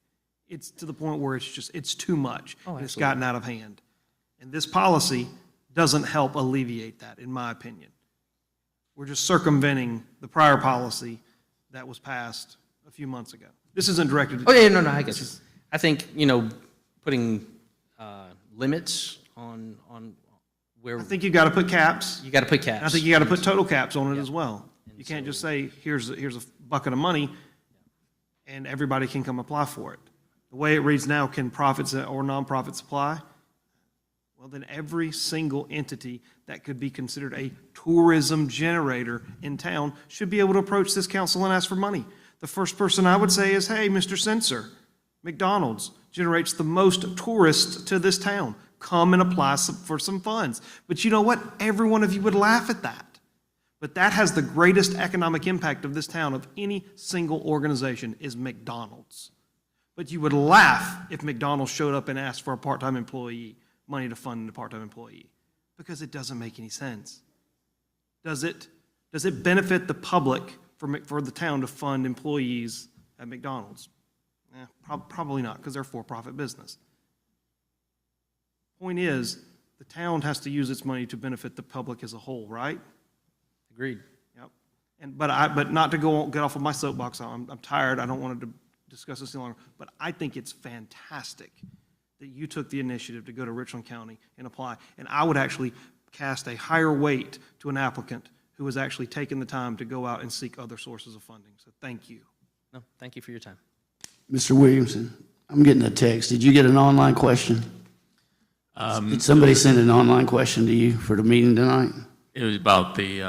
It's to the point where it's too much. Oh, and it's absolutely. gotten out of hand. And this policy doesn't help alleviate that, in my opinion. We're just circumventing the prior policy that was passed a few months ago. This isn't directed at... Oh, yeah, no, I get you. I think, putting limits on where... I think you've got to put caps. You got to put caps. And I think you got to put total caps on it as well. You can't just say, here's a bucket of money, and everybody can come apply for it. The way it reads now, can profits or nonprofits apply? Well, then every single entity that could be considered a tourism generator in town should be able to approach this council and ask for money. The first person I would say is, hey, Mr. Censor, McDonald's generates the most tourists to this town. Come and apply for some funds. But you know what? Every one of you would laugh at that. But that has the greatest economic impact of this town of any single organization is McDonald's. But you would laugh if McDonald's showed up and asked for a part-time employee, money to fund a part-time employee, because it doesn't make any sense. Does it? Does it benefit the public for the town to fund employees at McDonald's? Probably not, because they're a for-profit business. Point is, the town has to use its money to benefit the public as a whole, right? Agreed. Yep. But not to get off of my soapbox, I'm tired, I don't want to discuss this any longer, but I think it's fantastic that you took the initiative to go to Richland County and apply, and I would actually cast a higher weight to an applicant who has actually taken the time to go out and seek other sources of funding, so thank you. No, thank you for your time. Mr. Williamson, I'm getting a text. Did you get an online question? Did somebody send an online question to you for the meeting tonight? It was about the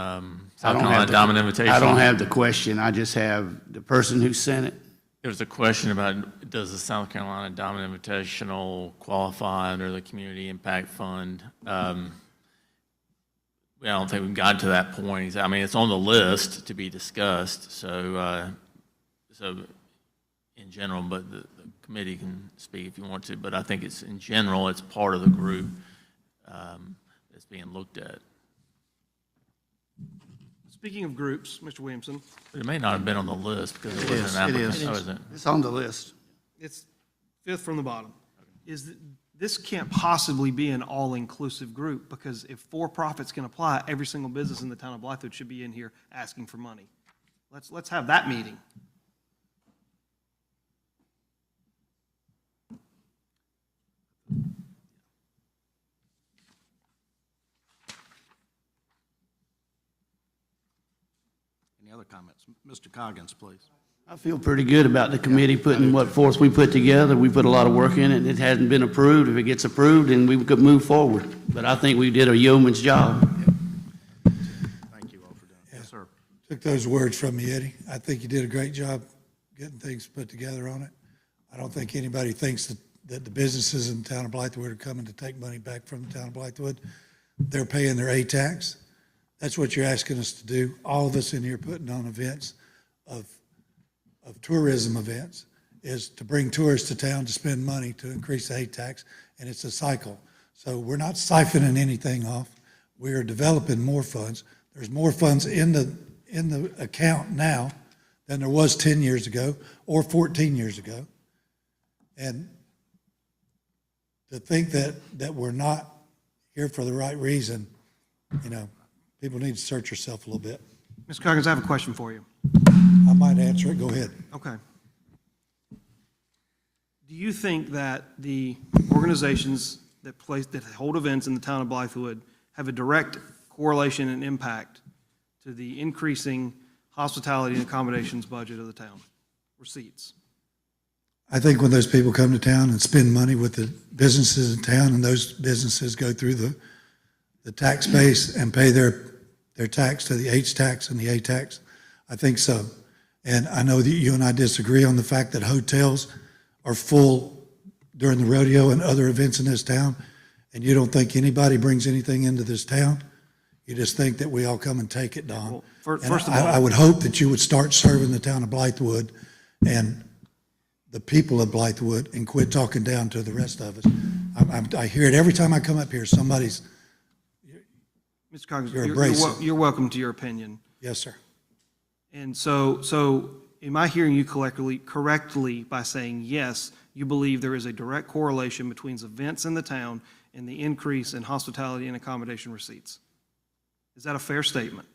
South Carolina Diamond Invitation. I don't have the question. I just have the person who sent it. There was a question about, does the South Carolina Diamond Invitational qualify under the Community Impact Fund? I don't think we've gotten to that point. I mean, it's on the list to be discussed, so in general, but the committee can speak if you want to, but I think it's, in general, it's part of the group that's being looked at. Speaking of groups, Mr. Williamson. But it may not have been on the list because it wasn't an application. Oh, is it? It's on the list. It's fifth from the bottom. This can't possibly be an all-inclusive group, because if for-profits can apply, every single business in the town of Blythewood should be in here asking for money. Let's have that meeting. Any other comments? Mr. Coggins, please. I feel pretty good about the committee putting what forth we put together. We put a lot of work in it. It hasn't been approved. If it gets approved, then we could move forward. But I think we did a yeoman's job. Thank you all for doing it. Yes, sir. Took those words from me, Eddie. I think you did a great job getting things put together on it. I don't think anybody thinks that the businesses in the town of Blythewood are coming to take money back from the town of Blythewood. They're paying their A-tax. That's what you're asking us to do. All of us in here putting on events of tourism events is to bring tourists to town to spend money to increase the A-tax, and it's a cycle. So we're not siphoning anything off. We are developing more funds. There's more funds in the account now than there was 10 years ago or 14 years ago. And to think that we're not here for the right reason, people need to search yourself a little bit. Mr. Coggins, I have a question for you. I might answer it. Go ahead. Okay. Do you think that the organizations that hold events in the town of Blythewood have a direct correlation and impact to the increasing hospitality and accommodations budget of the town, receipts? I think when those people come to town and spend money with the businesses in town, and those businesses go through the tax base and pay their tax to the H-tax and the A-tax, I think so. And I know that you and I disagree on the fact that hotels are full during the rodeo and other events in this town, and you don't think anybody brings anything into this town. You just think that we all come and take it, Don. Well, first of all, I would hope that you would start serving the town of Blythewood and the people of Blythewood and quit talking down to the rest of us. I hear it every time I come up here. Somebody's, Mr. Coggins, you're abrasive. you're welcome to your opinion. Yes, sir. And so am I hearing you correctly by saying, yes, you believe there is a direct correlation between events in the town and the increase in hospitality and accommodation receipts? Is that a fair statement?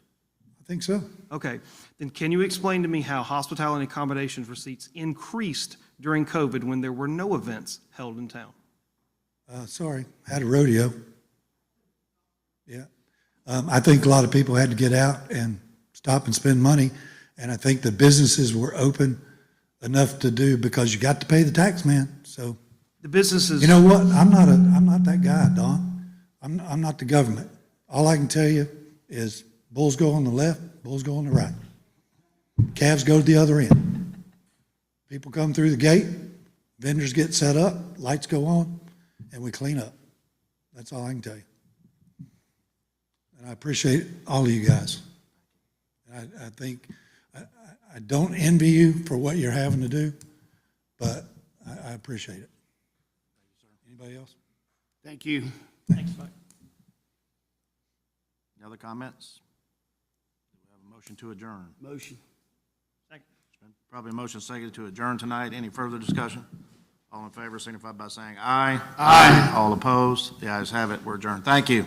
I think so. Okay. Then can you explain to me how hospitality and accommodations receipts increased during COVID when there were no events held in town? Sorry, had a rodeo. Yeah. I think a lot of people had to get out and stop and spend money, and I think the businesses were open enough to do, because you got to pay the tax, man. So the businesses. You know what? I'm not that guy, Don. I'm not the government. All I can tell you is bulls go on the left, bulls go on the right. Calves go to the other end. People come through the gate, vendors get set up, lights go on, and we clean up. That's all I can tell you. And I appreciate all of you guys. And I think, I don't envy you for what you're having to do, but I appreciate it. Anybody else? Thank you. Thanks, Mike. Any other comments? Do we have a motion to adjourn? Motion. Second. It's been Probably motion second to adjourn tonight. Any further discussion? All in favor signify by saying aye. Aye. All opposed? The ayes have it. We're adjourned. Thank you.